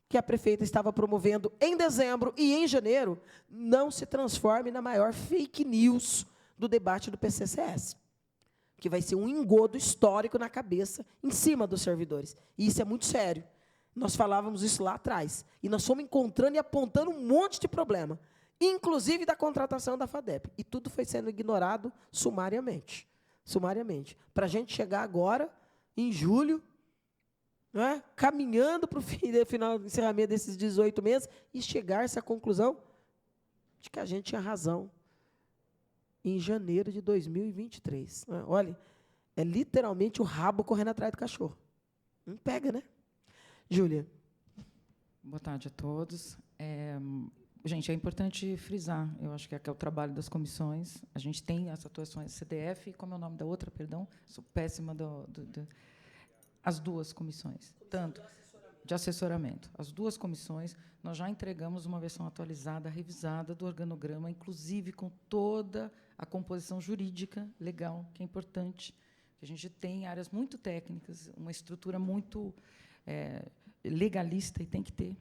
que a prefeita estava promovendo em dezembro e em janeiro, não se transforme na maior fake news do debate do PCCS, que vai ser um engodo histórico na cabeça, em cima dos servidores. E isso é muito sério. Nós falávamos isso lá atrás. E nós fomos encontrando e apontando um monte de problema, inclusive da contratação da FADEP. E tudo foi sendo ignorado sumariamente. Para a gente chegar agora, em julho, não é? Caminhando para o final do encerramento desses 18 meses, e chegar-se à conclusão de que a gente tinha razão em janeiro de 2023. Não é? Olha, é literalmente o rabo correndo atrás do cachorro. Não pega, né? Júlia. Boa tarde a todos. Gente, é importante frisar, eu acho que é o trabalho das comissões. A gente tem as atuações CDF, como é o nome da outra, perdão? Sou péssima as 2 comissões, tanto de assessoramento. As 2 comissões, nós já entregamos uma versão atualizada, revisada do organograma, inclusive com toda a composição jurídica legal, que é importante, que a gente tem áreas muito técnicas, uma estrutura muito legalista, e tem que ter.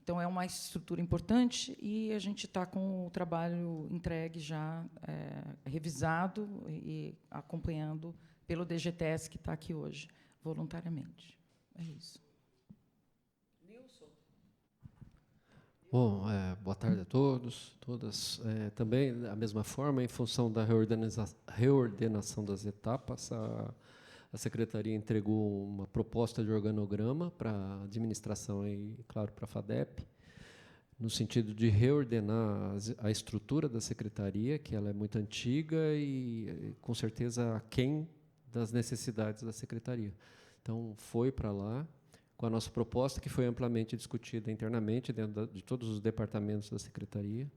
Então, é uma estrutura importante, e a gente está com o trabalho entregue já, revisado e acompanhando pelo DGTS, que está aqui hoje, voluntariamente. É isso. Bom, boa tarde a todos, todas. Também, da mesma forma, em função da reordenação das etapas, a Secretaria entregou uma proposta de organograma para a administração e, claro, para a FADEP, no sentido de reordenar a estrutura da Secretaria, que ela é muito antiga e, com certeza, aquém das necessidades da Secretaria. Então, foi para lá, com a nossa proposta, que foi amplamente discutida internamente, dentro de todos os departamentos da Secretaria.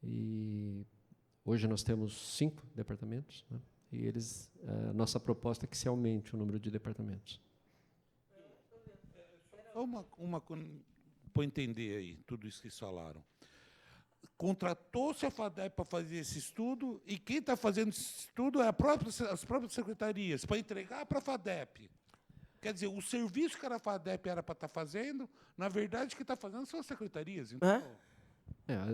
E hoje nós temos 5 departamentos, né? E a nossa proposta é que se aumente o número de departamentos. Para entender aí tudo isso que eles falaram. Contratou-se a FADEP para fazer esse estudo, e quem está fazendo esse estudo é as próprias secretarias, para entregar para a FADEP. Quer dizer, o serviço que a FADEP era para estar fazendo, na verdade, o que está fazendo são as secretarias. Então,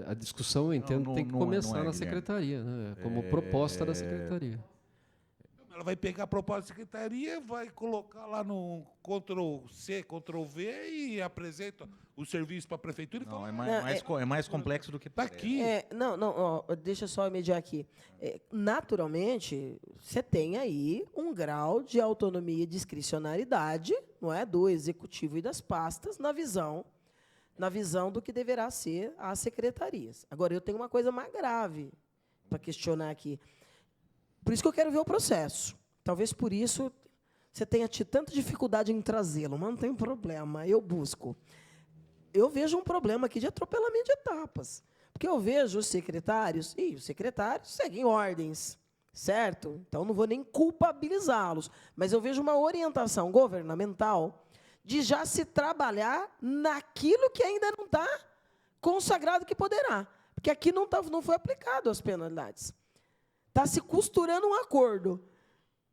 a discussão, eu entendo, tem que começar na Secretaria, né? Como proposta da Secretaria. ela vai pegar a proposta da secretaria, vai colocar lá no Ctrl+C, Ctrl+V e apresenta o serviço para a prefeitura e fala... É mais complexo do que está aqui. Deixa só eu mediar aqui. Naturalmente, você tem aí um grau de autonomia e discricionariedade, não é, do executivo e das pastas na visão do que deverá ser as secretarias. Agora, eu tenho uma coisa mais grave para questionar aqui. Por isso que eu quero ver o processo. Talvez por isso você tenha tido tanta dificuldade em trazê-lo, mas não tem problema, eu busco. Eu vejo um problema aqui de atropelamento de etapas, porque eu vejo os secretários seguem ordens, certo? Então, não vou nem culpabilizá-los, mas eu vejo uma orientação governamental de já se trabalhar naquilo que ainda não está consagrado que poderá, porque aqui não foi aplicado as penalidades. Está se costurando um acordo,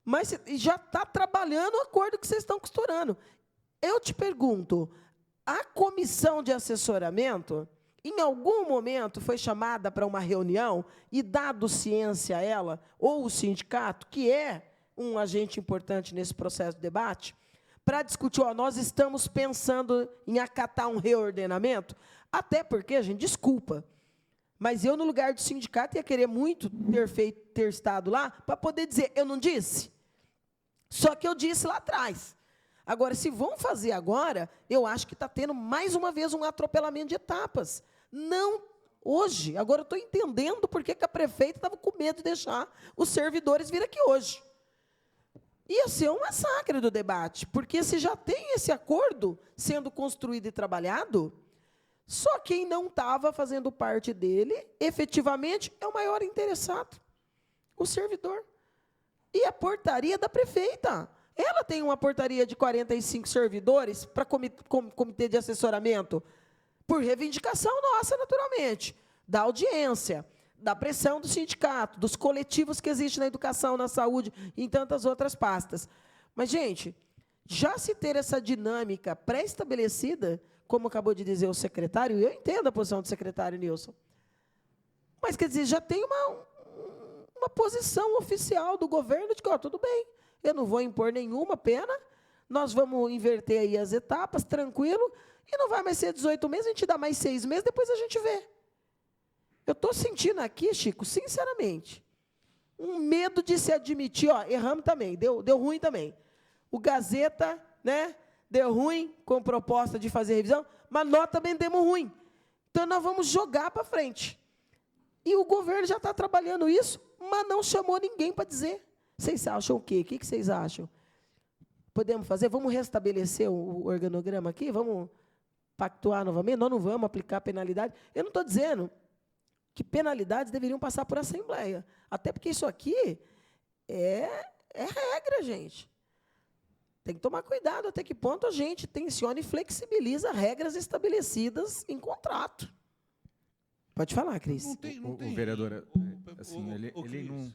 mas já está trabalhando o acordo que vocês estão costurando. Eu te pergunto, a comissão de assessoramento, em algum momento, foi chamada para uma reunião e dado ciência a ela, ou o sindicato, que é um agente importante nesse processo de debate, para discutir, nós estamos pensando em acatar um reordenamento? Até porque, gente, desculpa, mas eu, no lugar do sindicato, ia querer muito ter estado lá para poder dizer, eu não disse? Só que eu disse lá atrás. Agora, se vão fazer agora, eu acho que está tendo, mais uma vez, um atropelamento de etapas. Não hoje. Agora, eu estou entendendo por que a prefeita estava com medo de deixar os servidores vir aqui hoje. Ia ser um massacre do debate, porque se já tem esse acordo sendo construído e trabalhado, só quem não estava fazendo parte dele, efetivamente, é o maior interessado, o servidor. E a portaria da prefeita. Ela tem uma portaria de 45 servidores para comitê de assessoramento, por reivindicação nossa, naturalmente, da audiência, da pressão do sindicato, dos coletivos que existem na educação, na saúde e em tantas outras pastas. Mas, gente, já se ter essa dinâmica pré-estabelecida, como acabou de dizer o secretário, e eu entendo a posição do secretário Nilson, mas, quer dizer, já tem uma posição oficial do governo de que, tudo bem, eu não vou impor nenhuma pena, nós vamos inverter aí as etapas, tranquilo, e não vai mais ser 18 meses, a gente dá mais 6 meses, depois a gente vê. Eu estou sentindo aqui, Chico, sinceramente, um medo de se admitir, erramos também, deu ruim também. O Gazeta, né, deu ruim com proposta de fazer revisão, mas nós também demos ruim. Então, nós vamos jogar para frente. E o governo já está trabalhando isso, mas não chamou ninguém para dizer. Vocês acham o quê? O que vocês acham? Podemos fazer? Vamos restabelecer o organograma aqui? Vamos pactuar novamente? Nós não vamos aplicar penalidade? Eu não estou dizendo que penalidades deveriam passar por assembleia. Até porque isso aqui é regra, gente. Tem que tomar cuidado até que ponto a gente tensiona e flexibiliza regras estabelecidas em contrato. Pode falar, Cris. Não tem, O vereador, assim, ele não...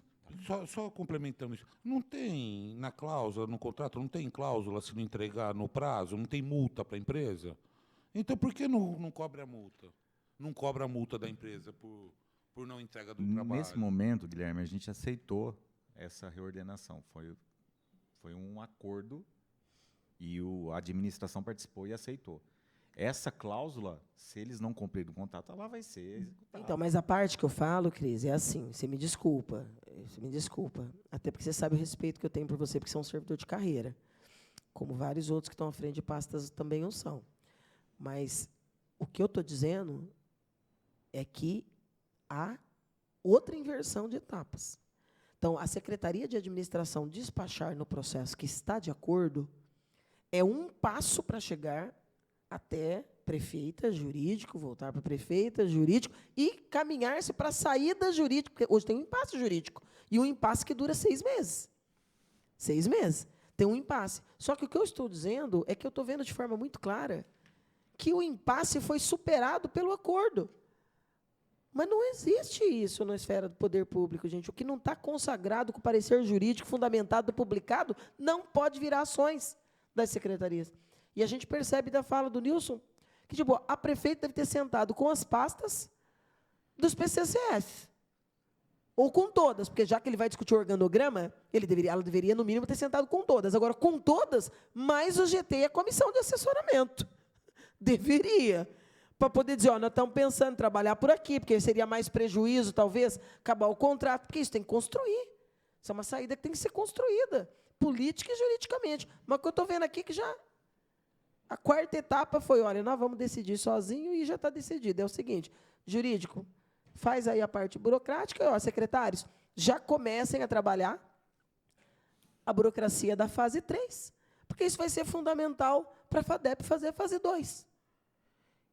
Só complementando isso. Não tem na cláusula, no contrato, não tem cláusula se não entregar no prazo, não tem multa para a empresa? Então, por que não cobra a multa? Não cobra a multa da empresa por não entrega do trabalho? Nesse momento, Guilherme, a gente aceitou essa reordenação. Foi um acordo e a administração participou e aceitou. Essa cláusula, se eles não cumprirem o contrato, ela vai ser executada. Então, mas a parte que eu falo, Cris, é assim, você me desculpa, até porque você sabe o respeito que eu tenho por você, porque você é um servidor de carreira, como vários outros que estão à frente de pastas também o são. Mas o que eu estou dizendo é que há outra inversão de etapas. Então, a Secretaria de Administração despachar no processo que está de acordo é um passo para chegar até prefeita, jurídico, voltar para prefeita, jurídico, e caminhar-se para a saída jurídica, porque hoje tem um impasse jurídico, e um impasse que dura 6 meses. 6 meses. Tem um impasse. Só que o que eu estou dizendo é que eu estou vendo de forma muito clara que o impasse foi superado pelo acordo. Mas não existe isso na esfera do poder público, gente. O que não está consagrado com o parecer jurídico fundamentado, publicado, não pode virar ações das secretarias. E a gente percebe da fala do Nilson que, tipo, a prefeita deve ter sentado com as pastas dos PCCS. Ou com todas, porque já que ele vai discutir o organograma, ela deveria, no mínimo, ter sentado com todas. Agora, com todas, mais o GT e a comissão de assessoramento. Deveria. Para poder dizer, nós estamos pensando em trabalhar por aqui, porque seria mais prejuízo, talvez, acabar o contrato, porque isso tem que construir. Isso é uma saída que tem que ser construída, política e juridicamente. Mas o que eu estou vendo aqui que já... A quarta etapa foi, olha, nós vamos decidir sozinho e já está decidido. É o seguinte, jurídico, faz aí a parte burocrática, ó, secretários, já comecem a trabalhar a burocracia da fase 3, porque isso vai ser fundamental para a FADEP fazer a fase 2.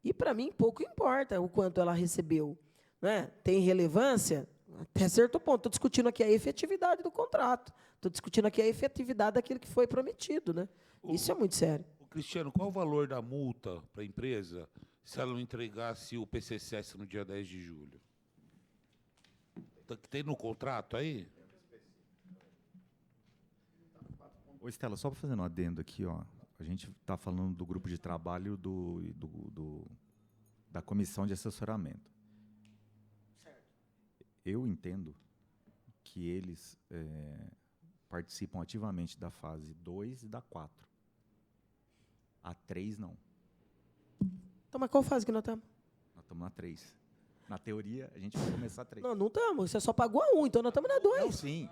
E, para mim, pouco importa o quanto ela recebeu. Né? Tem relevância até certo ponto. Estou discutindo aqui a efetividade do contrato. Estou discutindo aqui a efetividade daquilo que foi prometido. Né? Isso é muito sério. Cristiano, qual o valor da multa para a empresa se ela não entregasse o PCCS no dia 10 de julho? Tem no contrato aí? Ô, Estela, só para fazer um adendo aqui, ó, a gente está falando do grupo de trabalho da comissão de assessoramento. Certo. Eu entendo que eles participam ativamente da fase 2 e da 4. A 3, não. Então, mas qual fase que nós estamos? Nós estamos na 3. Na teoria, a gente vai começar a 3. Não estamos. Você só pagou a 1, então nós estamos na 2. Não, sim.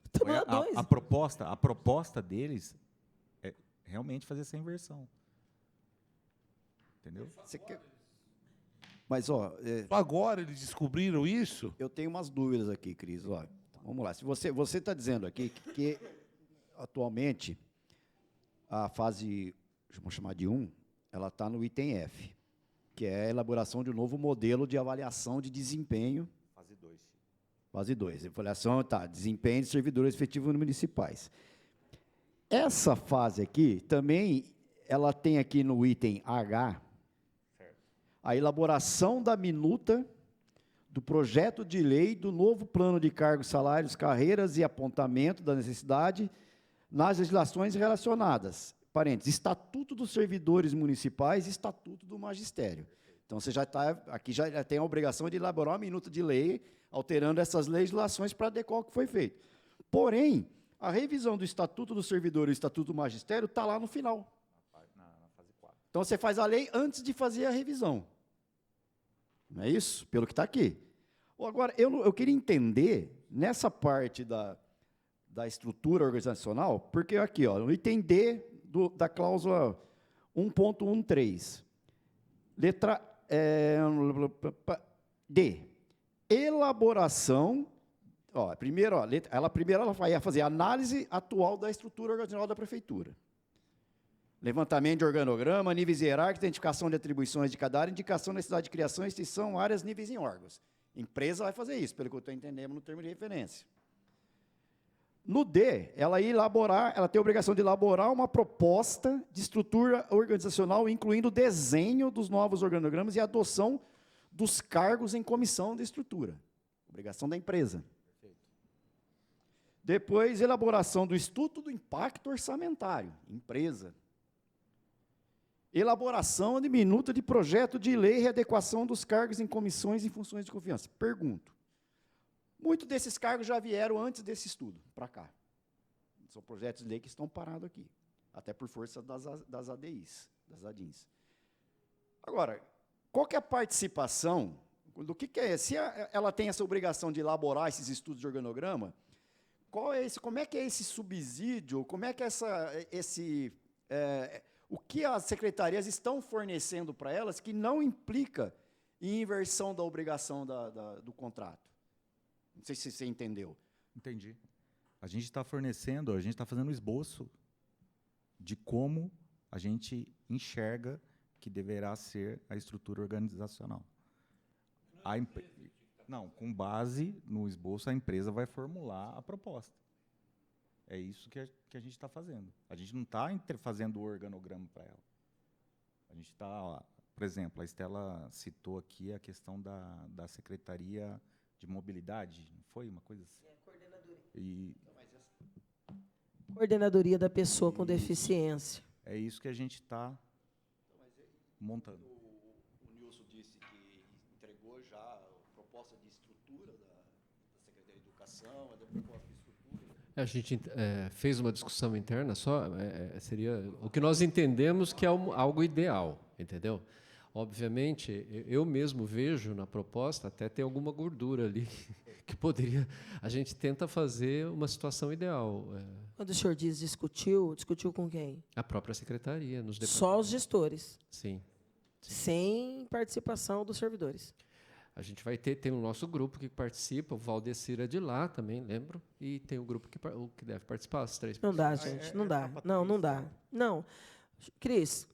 Estamos na 2. A proposta deles é realmente fazer essa inversão. Entendeu? Mas, ó... Agora eles descobriram isso? Eu tenho umas dúvidas aqui, Cris. Ó, vamos lá. Se você está dizendo aqui que atualmente a fase... vamos chamar de 1, ela está no item F, que é a elaboração de um novo modelo de avaliação de desempenho. Fase 2. Fase 2, avaliação, desempenho de servidores efetivos municipais. Essa fase aqui, também, ela tem aqui no item H, certo, a elaboração da minuta do projeto de lei do novo plano de cargos, salários, carreiras e apontamento da necessidade nas legislações relacionadas. Parênteses, Estatuto dos Servidores Municipais e Estatuto do Magistério. Então, você já está, aqui já tem a obrigação de elaborar uma minuta de lei, alterando essas legislações para adequar o que foi feito. Porém, a revisão do Estatuto do Servidor e do Estatuto do Magistério está lá no final. Na fase 4. Então, você faz a lei antes de fazer a revisão. Não é isso? Pelo que está aqui. Agora, eu queria entender, nessa parte da estrutura organizacional, porque aqui, ó, no item D da cláusula 1.13, letra D, elaboração, ó, primeiro, ó, ela vai fazer análise atual da estrutura organizacional da prefeitura. Levantamento de organograma, níveis hierárquicos, identificação de atribuições de cada área, indicação da necessidade de criação, extinção, áreas, níveis em órgãos. Empresa vai fazer isso, pelo que eu estou entendendo no termo de referência. No D, ela tem a obrigação de elaborar uma proposta de estrutura organizacional, incluindo o desenho dos novos organogramas e a adoção dos cargos em comissão de estrutura. Obrigação da empresa. Perfeito. Depois, elaboração do estudo do impacto orçamentário, empresa. Elaboração de minuta de projeto de lei e readequação dos cargos em comissões e funções de confiança. Pergunto. Muitos desses cargos já vieram antes desse estudo, para cá. São projetos de lei que estão parados aqui, até por força das ADIs, das ADINs. Agora, qual que é a participação, do que é? Se ela tem essa obrigação de elaborar esses estudos de organograma, como é que é esse subsídio, como é que o que as secretarias estão fornecendo para elas que não implica em inversão da obrigação do contrato? Não sei se você entendeu. Entendi. A gente está fornecendo, a gente está fazendo um esboço de como a gente enxerga que deverá ser a estrutura organizacional. Não, com base no esboço, a empresa vai formular a proposta. É isso que a gente está fazendo. A gente não está fazendo o organograma para ela. A gente está, por exemplo, a Estela citou aqui a questão da Secretaria de Mobilidade, não foi uma coisa assim? Coordenadoria. Coordenadoria da pessoa com deficiência. É isso que a gente está montando. O Nilson disse que entregou já a proposta de estrutura da Secretaria de Educação, a proposta de estrutura. A gente fez uma discussão interna só, seria o que nós entendemos que é algo ideal, entendeu? Obviamente, eu mesmo vejo na proposta, até tem alguma gordura ali, que poderia... A gente tenta fazer uma situação ideal. Quando o senhor diz discutiu com quem? A própria secretaria, nos departamentos. Só os gestores. Sim. Sem participação dos servidores. A gente vai tem o nosso grupo que participa, o Valdecir é de lá também, lembro, e tem o grupo que deve participar, as 3 pessoas. Não dá, gente, não dá. Não dá. Não. Cris,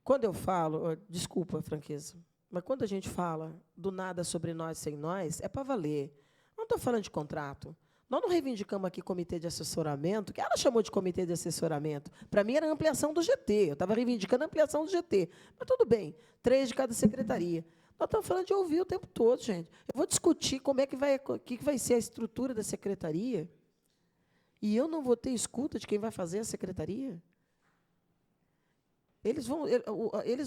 quando eu falo, desculpa a franqueza, mas quando a gente fala do nada sobre nós sem nós, é para valer. Não estou falando de contrato. Nós não reivindicamos aqui comitê de assessoramento, que ela chamou de comitê de assessoramento. Para mim era ampliação do GT, eu estava reivindicando a ampliação do GT. Mas tudo bem, 3 de cada secretaria. Nós estamos falando de ouvir o tempo todo, gente. Eu vou discutir como é que vai ser a estrutura da secretaria, e eu não vou ter escuta de quem vai fazer a secretaria. Eles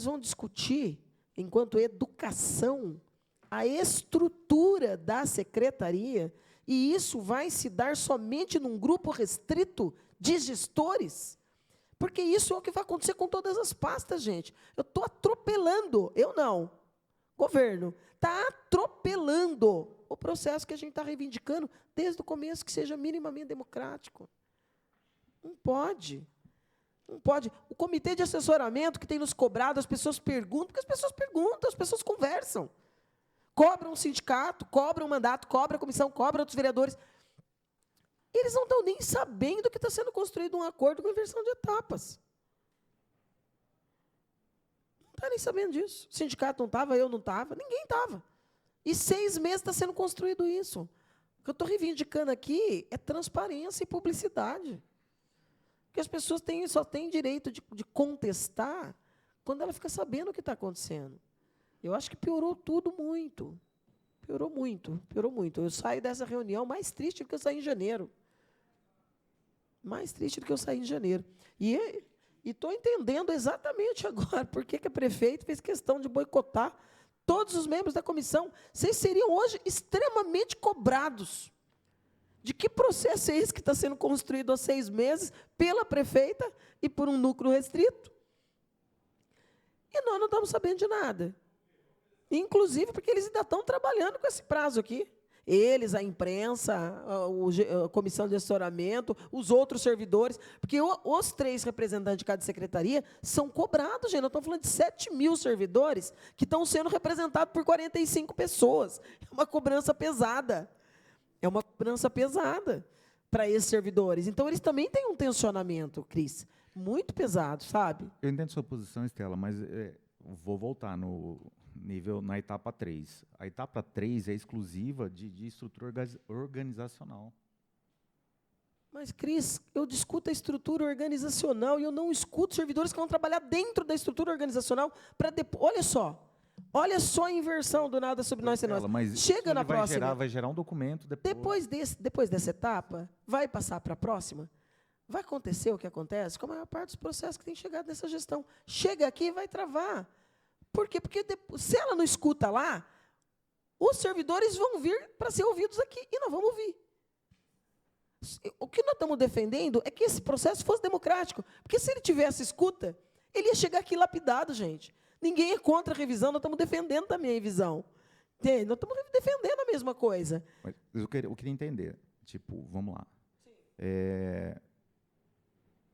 vão discutir, enquanto educação, a estrutura da secretaria, e isso vai se dar somente num grupo restrito de gestores, porque isso é o que vai acontecer com todas as pastas, gente. Eu estou atropelando, eu não, governo, está atropelando o processo que a gente está reivindicando desde o começo, que seja minimamente democrático. Não pode. Não pode. O comitê de assessoramento que tem nos cobrado, as pessoas perguntam, porque as pessoas conversam. Cobram o sindicato, cobram o mandato, cobram a comissão, cobram outros vereadores. Eles não estão nem sabendo que está sendo construído um acordo com inversão de etapas. Não está nem sabendo disso. O sindicato não estava, eu não estava, ninguém estava. E 6 meses está sendo construído isso. O que eu estou reivindicando aqui é transparência e publicidade. Porque as pessoas só têm direito de contestar quando ela fica sabendo o que está acontecendo. Eu acho que piorou tudo muito. Piorou muito, piorou muito. Eu saio dessa reunião mais triste do que eu saí em janeiro. Mais triste do que eu saí em janeiro. E estou entendendo exatamente agora por que a prefeita fez questão de boicotar todos os membros da comissão. Vocês seriam hoje extremamente cobrados. De que processo é esse que está sendo construído há 6 meses pela prefeita e por um núcleo restrito? E nós não estamos sabendo de nada. Inclusive porque eles ainda estão trabalhando com esse prazo aqui. Eles, a imprensa, a comissão de assessoramento, os outros servidores, porque os 3 representantes de cada secretaria são cobrados, gente. Nós estamos falando de 7.000 servidores que estão sendo representados por 45 pessoas. É uma cobrança pesada. É uma cobrança pesada para esses servidores. Então, eles também têm um tensionamento, Cris, muito pesado, sabe? Eu entendo sua posição, Estela, mas vou voltar na etapa 3. A etapa 3 é exclusiva de estrutura organizacional. Mas, Cris, eu discuto a estrutura organizacional e eu não escuto servidores que vão trabalhar dentro da estrutura organizacional para depois. Olha só a inversão do nada sobre nós e nós. Mas chega na próxima. Vai gerar um documento depois. Depois dessa etapa, vai passar para a próxima? Vai acontecer o que acontece com a maior parte dos processos que tem chegado nessa gestão. Chega aqui e vai travar. Por quê? Porque se ela não escuta lá, os servidores vão vir para ser ouvidos aqui e nós vamos ouvir. O que nós estamos defendendo é que esse processo fosse democrático. Porque se ele tivesse escuta, ele ia chegar aqui lapidado, gente. Ninguém é contra a revisão, nós estamos defendendo também a revisão. Entende? Nós estamos defendendo a mesma coisa. Mas eu queria entender. Tipo, vamos lá.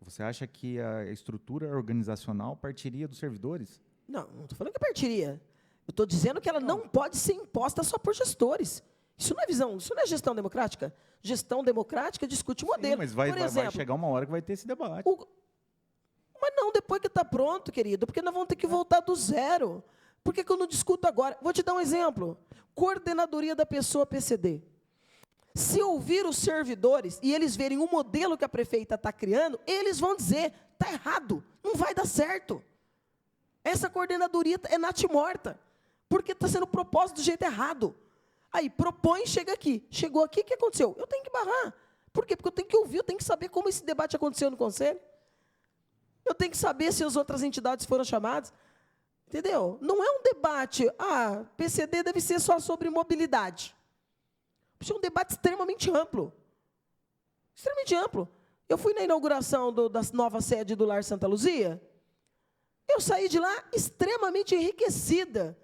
Você acha que a estrutura organizacional partiria dos servidores? Não estou falando que partiria. Eu estou dizendo que ela não pode ser imposta só por gestores. Isso não é visão, isso não é gestão democrática. Gestão democrática discute modelo. Sim, mas vai exemplo, chegar uma hora que vai ter esse debate. Mas não depois que está pronto, querido, porque nós vamos ter que voltar do zero. Por que eu não discuto agora? Vou te dar um exemplo. Coordenadoria da pessoa PCD. Se ouvir os servidores e eles verem o modelo que a prefeita está criando, eles vão dizer, está errado, não vai dar certo. Essa coordenadoria é natimorta, porque está sendo proposta do jeito errado. Aí propõe e chega aqui. Chegou aqui, o que aconteceu? Eu tenho que barrar. Por quê? Porque eu tenho que ouvir, eu tenho que saber como esse debate aconteceu no Conselho. Eu tenho que saber se as outras entidades foram chamadas. Entendeu? Não é um debate, PCD deve ser só sobre mobilidade. Isso é um debate extremamente amplo. Extremamente amplo. Eu fui na inauguração da nova sede do Lar Santa Luzia. Eu saí de lá extremamente enriquecida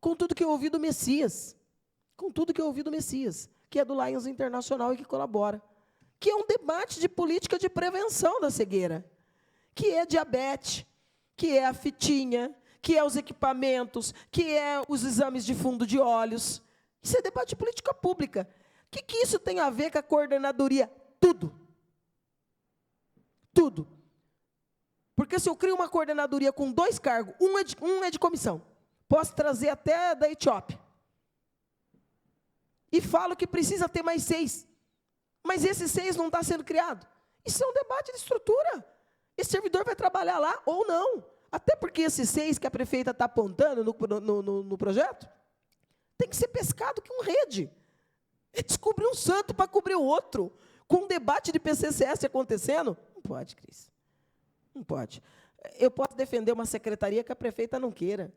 com tudo que eu ouvi do Messias. Com tudo que eu ouvi do Messias, que é do Lions Internacional e que colabora. Que é um debate de política de prevenção da cegueira. Que é diabetes, que é a fitinha, que é os equipamentos, que é os exames de fundo de olhos. Isso é debate de política pública. O que isso tem a ver com a coordenadoria? Tudo. Tudo. Porque se eu crio uma coordenadoria com 2 cargos, um é de comissão, posso trazer até da Etiópia, e falo que precisa ter mais 6, mas esses 6 não está sendo criado. Isso é um debate de estrutura. Esse servidor vai trabalhar lá ou não. Até porque esses 6 que a prefeita está apontando no projeto, tem que ser pescado com rede. É descobrir um santo para cobrir o outro. Com um debate de PCCS acontecendo, não pode, Cris. Não pode. Eu posso defender uma secretaria que a prefeita não queira.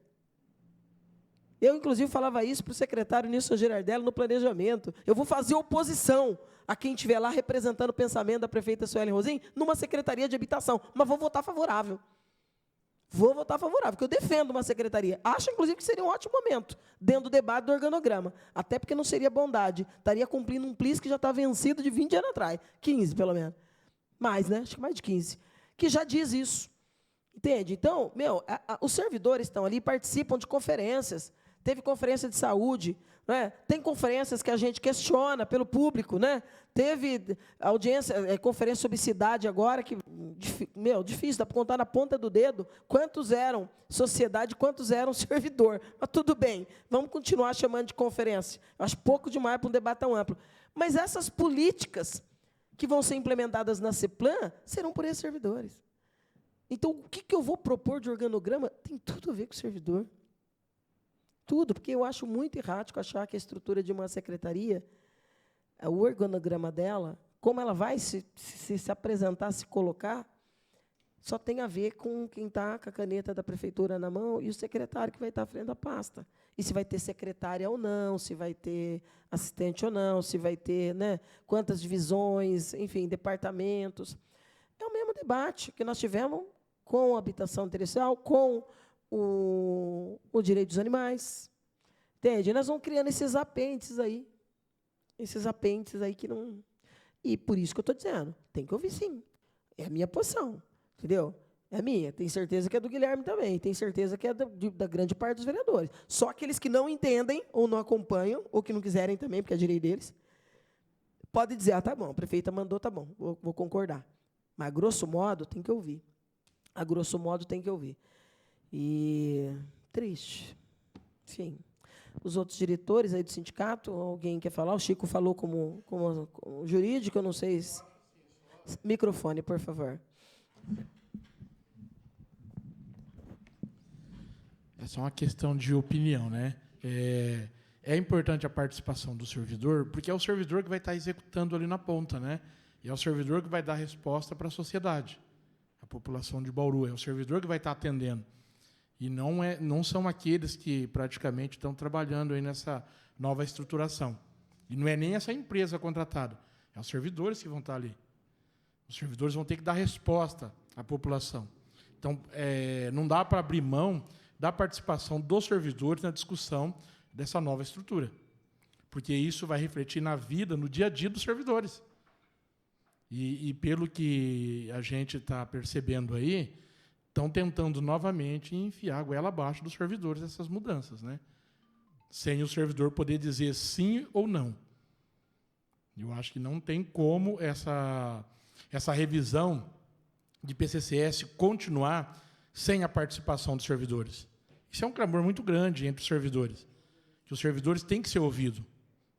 Eu, inclusive, falava isso para o secretário Nilson Girardelli no planejamento. Eu vou fazer oposição a quem estiver lá representando o pensamento da prefeita Suelen Rosim numa secretaria de habitação, mas vou votar favorável. Vou votar favorável, porque eu defendo uma secretaria. Acho, inclusive, que seria um ótimo momento, dentro do debate do organograma. Até porque não seria bondade. Estaria cumprindo um plis que já está vencido de 20 anos atrás. 15, pelo menos. Mais, né? Acho que mais de 15. Que já diz isso. Entende? Então, os servidores estão ali, participam de conferências. Teve conferência de saúde, né? Tem conferências que a gente questiona pelo público, né? Teve audiência, conferência sobre cidade agora, que, difícil, dá para contar na ponta do dedo quantos eram sociedade, quantos eram servidor. Mas tudo bem, vamos continuar chamando de conferência. Acho pouco demais para um debate tão amplo. Mas essas políticas que vão ser implementadas na CEPLAN serão por esses servidores. Então, o que eu vou propor de organograma tem tudo a ver com o servidor. Tudo, porque eu acho muito errático achar que a estrutura de uma secretaria, o organograma dela, como ela vai se apresentar, se colocar, só tem a ver com quem está com a caneta da prefeitura na mão e o secretário que vai estar à frente da pasta. E se vai ter secretária ou não, se vai ter assistente ou não, se vai ter, né, quantas divisões, enfim, departamentos. É o mesmo debate que nós tivemos com a habitação territorial, com o direito dos animais. Entende? Nós vamos criando esses apêndices aí que não... E por isso que eu estou dizendo, tem que ouvir sim. É a minha posição, entendeu? É a minha. Tenho certeza que é do Guilherme também. Tenho certeza que é da grande parte dos vereadores. Só aqueles que não entendem, ou não acompanham, ou que não quiserem também, porque é direito deles, pode dizer, tá bom, a prefeita mandou, tá bom, vou concordar. Mas, a grosso modo, tem que ouvir. A grosso modo, tem que ouvir. E triste. Enfim, os outros diretores aí do sindicato, alguém quer falar? O Chico falou como jurídico, eu não sei se... Microfone, por favor. É só uma questão de opinião, né? É importante a participação do servidor, porque é o servidor que vai estar executando ali na ponta, né? E é o servidor que vai dar resposta para a sociedade, a população de Bauru. É o servidor que vai estar atendendo. E não são aqueles que praticamente estão trabalhando aí nessa nova estruturação. E não é nem essa empresa contratada, é os servidores que vão estar ali. Os servidores vão ter que dar resposta à população. Então, não dá para abrir mão da participação dos servidores na discussão dessa nova estrutura. Porque isso vai refletir na vida, no dia a dia dos servidores. E pelo que a gente está percebendo aí, estão tentando novamente enfiar a goela abaixo dos servidores essas mudanças, né? Sem o servidor poder dizer sim ou não. Eu acho que não tem como essa revisão de PCCS continuar sem a participação dos servidores. Isso é um clamor muito grande entre os servidores, que os servidores têm que ser ouvidos,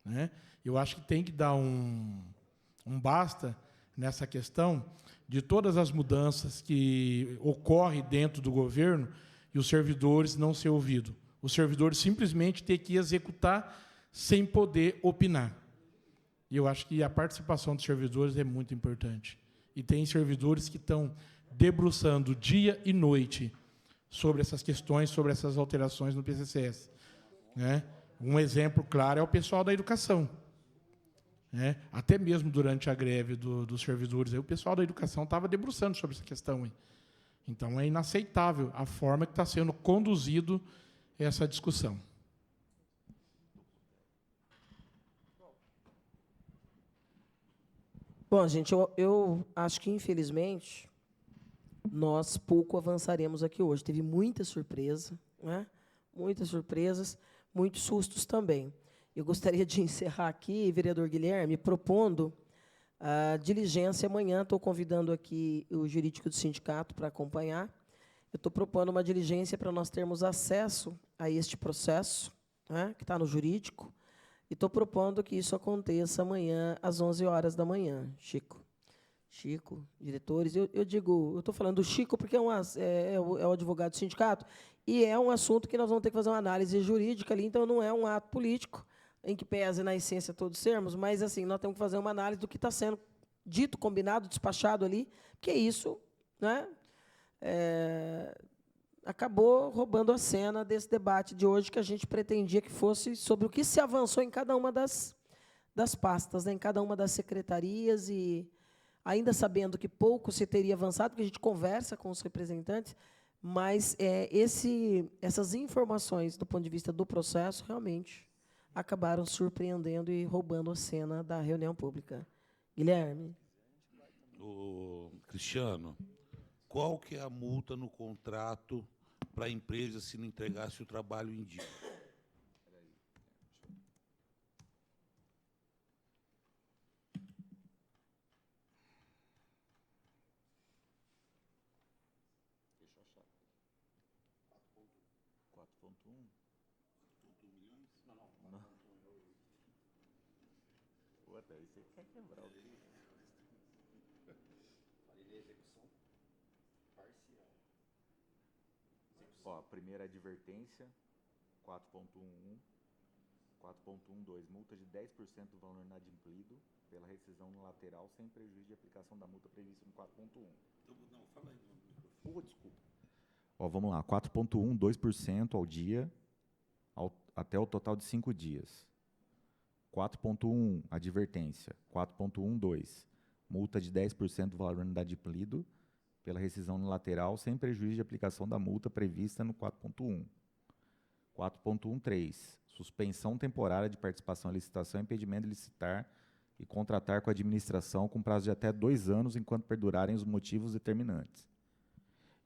né? Eu acho que tem que dar um basta nessa questão de todas as mudanças que ocorrem dentro do governo e os servidores não ser ouvidos. Os servidores simplesmente ter que executar sem poder opinar. E eu acho que a participação dos servidores é muito importante. E tem servidores que estão debruçando dia e noite sobre essas questões, sobre essas alterações no PCCS, né? Um exemplo claro é o pessoal da educação, né? Até mesmo durante a greve dos servidores, aí, o pessoal da educação estava debruçando sobre essa questão aí. Então, é inaceitável a forma que está sendo conduzido essa discussão. Bom, gente, eu acho que, infelizmente, nós pouco avançaremos aqui hoje. Teve muita surpresa, né? Muitas surpresas, muitos sustos também. Eu gostaria de encerrar aqui, vereador Guilherme, propondo a diligência amanhã. Estou convidando aqui o jurídico do sindicato para acompanhar. Eu estou propondo uma diligência para nós termos acesso a este processo, né, que está no jurídico, e estou propondo que isso aconteça amanhã, às 11 horas da manhã. Chico, diretores, eu estou falando do Chico porque é o advogado do sindicato, e é um assunto que nós vamos ter que fazer uma análise jurídica ali, então não é um ato político, em que pese na essência todos sermos, mas assim, nós temos que fazer uma análise do que está sendo dito, combinado, despachado ali, porque isso, né, acabou roubando a cena desse debate de hoje, que a gente pretendia que fosse sobre o que se avançou em cada uma das pastas, né, em cada uma das secretarias, e ainda sabendo que pouco se teria avançado, porque a gente conversa com os representantes, mas essas informações, do ponto de vista do processo, realmente acabaram surpreendendo e roubando a cena da reunião pública. Guilherme. Cristiano, qual que é a multa no contrato para a empresa se não entregasse o trabalho em dia? Ó, a primeira advertência, 4.11, 4.12, multa de 10% do valor inadimplido pela rescisão unilateral sem prejuízo de aplicação da multa prevista no 4.1. Não, fala aí. Desculpa. Ó, vamos lá, 4.1, 2% ao dia, até o total de 5 dias. 4.1, advertência. 4.12, multa de 10% do valor inadimplido pela rescisão unilateral, sem prejuízo de aplicação da multa prevista no 4.1. 4.13, suspensão temporária de participação em licitação e impedimento de licitar e contratar com a administração com prazo de até 2 anos, enquanto perdurarem os motivos determinantes.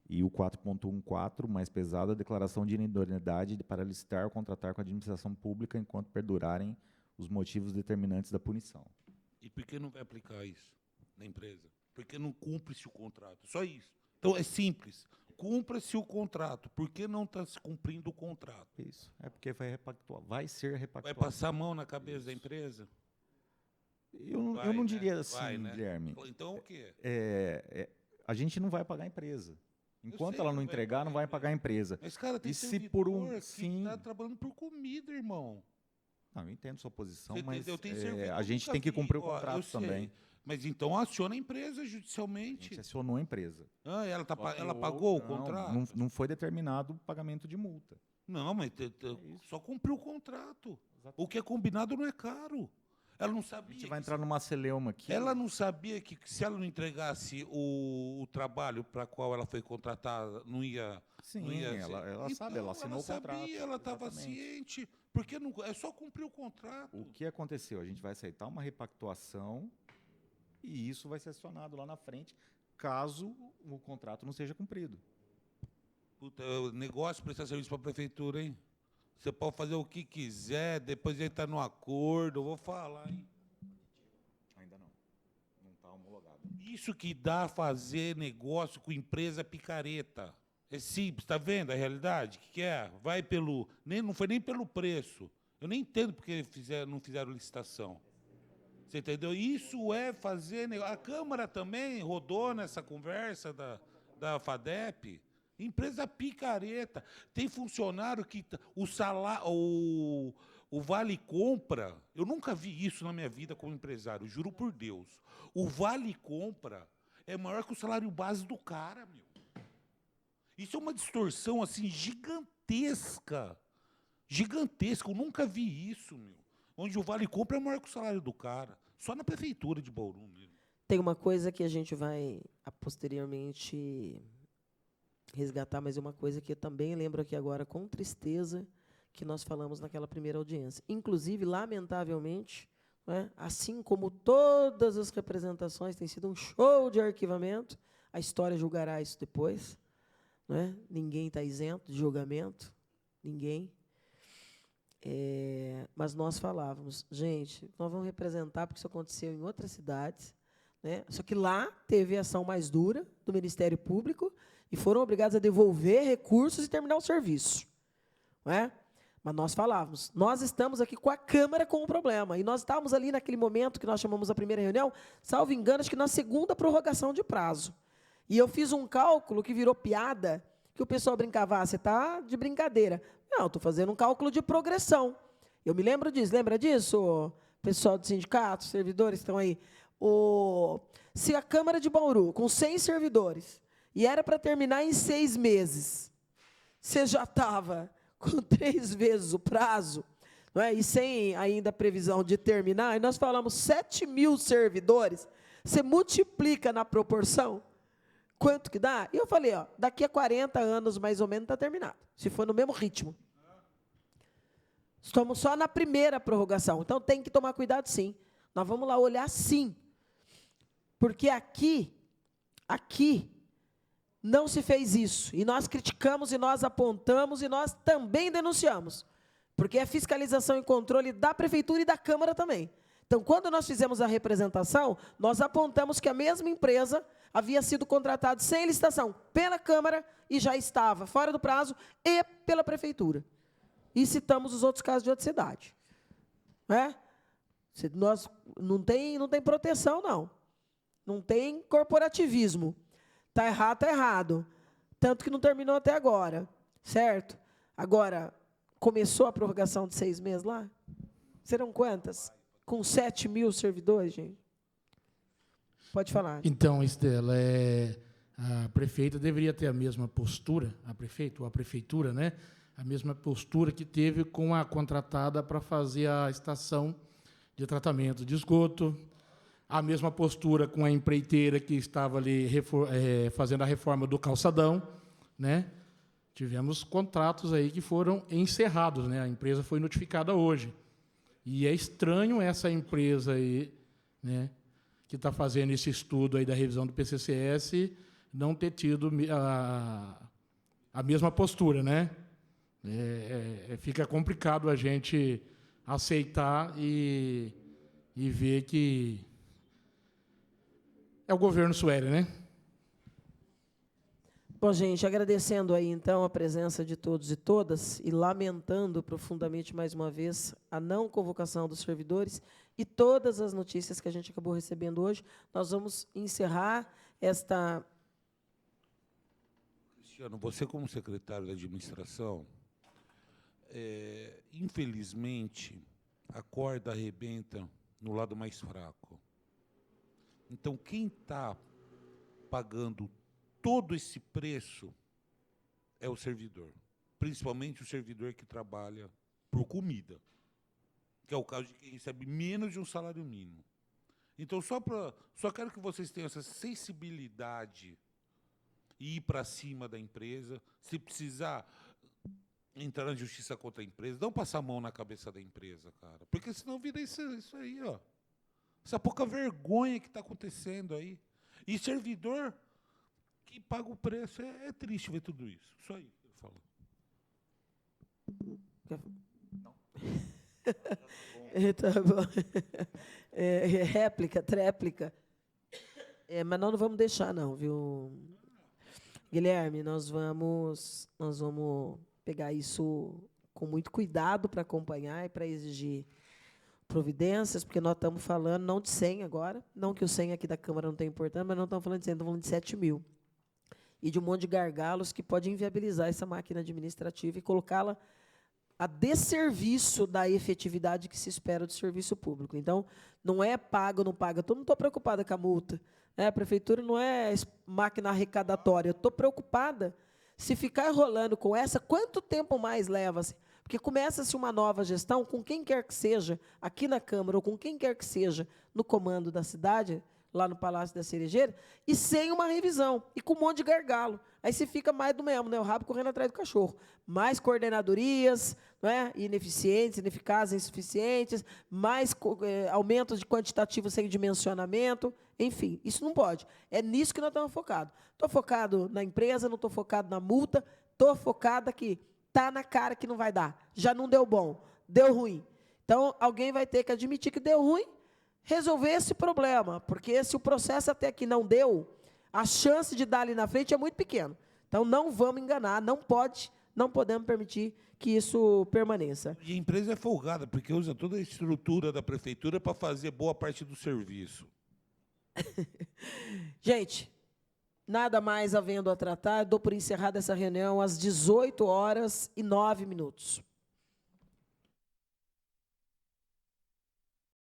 E o 4.14, mais pesado, a declaração de inidoneidade para licitar ou contratar com a administração pública enquanto perdurarem os motivos determinantes da punição. E por que não vai aplicar isso na empresa? Porque não cumpre-se o contrato. Só isso. Então, é simples. Cumpra-se o contrato. Por que não está se cumprindo o contrato? Isso. É porque vai ser repactuado. Vai passar a mão na cabeça da empresa? Eu não né? diria assim, Vai, né? Guilherme. Então, o quê? A gente não vai pagar a empresa. Enquanto sei ela que não não vai entregar, pagar não a vai pagar a empresa. Mas, cara, tem E se servidor por um... que Sim. está trabalhando por comida, irmão. Não, eu entendo sua posição, Você mas entendeu? Tem servidor, a gente nunca tem que vi. cumprir o Ó, eu contrato sei. também. Mas então aciona a empresa A judicialmente. gente acionou a empresa. Ah, ela Só que pagou o contrato? Não foi determinado o pagamento de multa. Não, mas só cumpriu o contrato. O que é combinado não é caro. Ela não A sabia. gente vai entrar numa celeuma aqui. Ela não sabia que se ela não entregasse o trabalho para qual ela foi contratada, não ia. Sim, não ia ela sabe, ela assinou o contrato. Sabia, ela estava Exatamente. ciente. Porque não, é só cumprir o contrato. O que aconteceu? A gente vai aceitar uma repactuação e isso vai ser acionado lá na frente, caso o contrato não seja cumprido. Puta, o negócio prestar serviço para a prefeitura, hein? Você pode fazer o que quiser, depois entra no acordo, eu vou falar, hein? Ainda não. Não está homologado. Isso que dá fazer negócio com empresa picareta. É simples, tá vendo a realidade? O que é? Vai pelo. Não foi nem pelo preço. Eu nem entendo porque não fizeram licitação. Você entendeu? Isso é fazer negócio. A Câmara também rodou nessa conversa da FADEP. Empresa picareta. Tem funcionário que o salário, o Vale Compra, eu nunca vi isso na minha vida como empresário, juro por Deus. O Vale Compra é maior que o salário base do cara, meu. Isso é uma distorção assim gigantesca. Gigantesca, eu nunca vi isso, meu. Onde o Vale Compra é maior que o salário do cara. Só na prefeitura de Bauru mesmo. Tem uma coisa que a gente vai posteriormente resgatar, mas é uma coisa que eu também lembro aqui agora com tristeza que nós falamos naquela primeira audiência. Inclusive, lamentavelmente, né, assim como todas as representações, tem sido um show de arquivamento, a história julgará isso depois. Né? Ninguém está isento de julgamento, ninguém. Mas nós falávamos, gente, nós vamos representar, porque isso aconteceu em outras cidades, né? Só que lá teve a ação mais dura do Ministério Público e foram obrigados a devolver recursos e terminar o serviço. Não é? Mas nós falávamos, nós estamos aqui com a Câmara com o problema, e nós estávamos ali naquele momento que nós chamamos a primeira reunião, salvo engano, acho que na segunda prorrogação de prazo. E eu fiz um cálculo que virou piada, que o pessoal brincava, você está de brincadeira. Não, estou fazendo um cálculo de progressão. Eu me lembro disso, lembra disso, pessoal do sindicato, servidores que estão aí? Se a Câmara de Bauru, com 100 servidores, e era para terminar em 6 meses, você já estava com 3 vezes o prazo, não é? E sem ainda a previsão de terminar, e nós falamos 7.000 servidores, você multiplica na proporção, quanto que dá? E eu falei, ó, daqui a 40 anos, mais ou menos, está terminado, se for no mesmo ritmo. Estamos só na primeira prorrogação, então tem que tomar cuidado, sim. Nós vamos lá olhar, sim. Porque aqui, não se fez isso. E nós criticamos, e nós apontamos, e nós também denunciamos. Porque é fiscalização e controle da Prefeitura e da Câmara também. Então, quando nós fizemos a representação, nós apontamos que a mesma empresa havia sido contratada sem licitação pela Câmara e já estava fora do prazo e pela Prefeitura. E citamos os outros casos de outra cidade. Nós, não tem proteção, não. Não tem corporativismo. Está errado, está errado. Tanto que não terminou até agora. Certo? Agora, começou a prorrogação de 6 meses lá? Serão quantas? Com 7.000 servidores, gente? Pode falar. Então, Estela, a prefeita deveria ter a mesma postura, a prefeitura, né? A mesma postura que teve com a contratada para fazer a estação de tratamento de esgoto, a mesma postura com a empreiteira que estava ali fazendo a reforma do calçadão, né? Tivemos contratos aí que foram encerrados, né? A empresa foi notificada hoje. E é estranho essa empresa aí, né, que está fazendo esse estudo aí da revisão do PCCS, não ter tido a mesma postura, né? Fica complicado a gente aceitar e ver que é o governo Sueli, né? Bom, gente, agradecendo aí, então, a presença de todos e todas e lamentando profundamente, mais uma vez, a não convocação dos servidores e todas as notícias que a gente acabou recebendo hoje, nós vamos encerrar esta... Cristiano, você como secretário da administração, infelizmente, a corda arrebenta no lado mais fraco. Então, quem está pagando todo esse preço é o servidor, principalmente o servidor que trabalha por comida. que é o caso de quem recebe menos de um salário mínimo. Então, só quero que vocês tenham essa sensibilidade e ir para cima da empresa. Se precisar entrar na justiça contra a empresa, não passar a mão na cabeça da empresa, cara. Porque senão vira isso aí, ó. Essa pouca vergonha que está acontecendo aí. E servidor que paga o preço. É triste ver tudo isso. Isso aí que ele falou. Tá bom. Réplica, tréplica. Mas nós não vamos deixar, não, viu? Guilherme, nós vamos pegar isso com muito cuidado para acompanhar e para exigir providências, porque nós estamos falando não de 100 agora, não que o 100 aqui da Câmara não tenha importância, mas não estamos falando de 100, estamos falando de 7 mil. E de um monte de gargalos que pode inviabilizar essa máquina administrativa e colocá-la a desserviço da efetividade que se espera do serviço público. Então, não é paga ou não paga. Eu não estou preocupada com a multa. A prefeitura não é máquina arrecadatória. Eu estou preocupada se ficar enrolando com essa, quanto tempo mais leva-se? Porque começa-se uma nova gestão, com quem quer que seja, aqui na Câmara, ou com quem quer que seja, no comando da cidade, lá no Palácio da Cerejeira, e sem uma revisão, e com um monte de gargalo. Aí você fica mais do mesmo, né? O rabo correndo atrás do cachorro. Mais coordenadorias, não é? Ineficientes, ineficazes, insuficientes, mais aumentos de quantitativo sem dimensionamento, enfim, isso não pode. É nisso que nós estamos focados. Estou focado na empresa, não estou focado na multa, estou focado aqui. Está na cara que não vai dar. Já não deu bom, deu ruim. Então, alguém vai ter que admitir que deu ruim, resolver esse problema, porque se o processo até aqui não deu, a chance de dar ali na frente é muito pequena. Então, não vamos enganar, não podemos permitir que isso permaneça. E a empresa é folgada, porque usa toda a estrutura da prefeitura para fazer boa parte do serviço. Gente, nada mais havendo a tratar, dou por encerrada essa reunião às 18h09.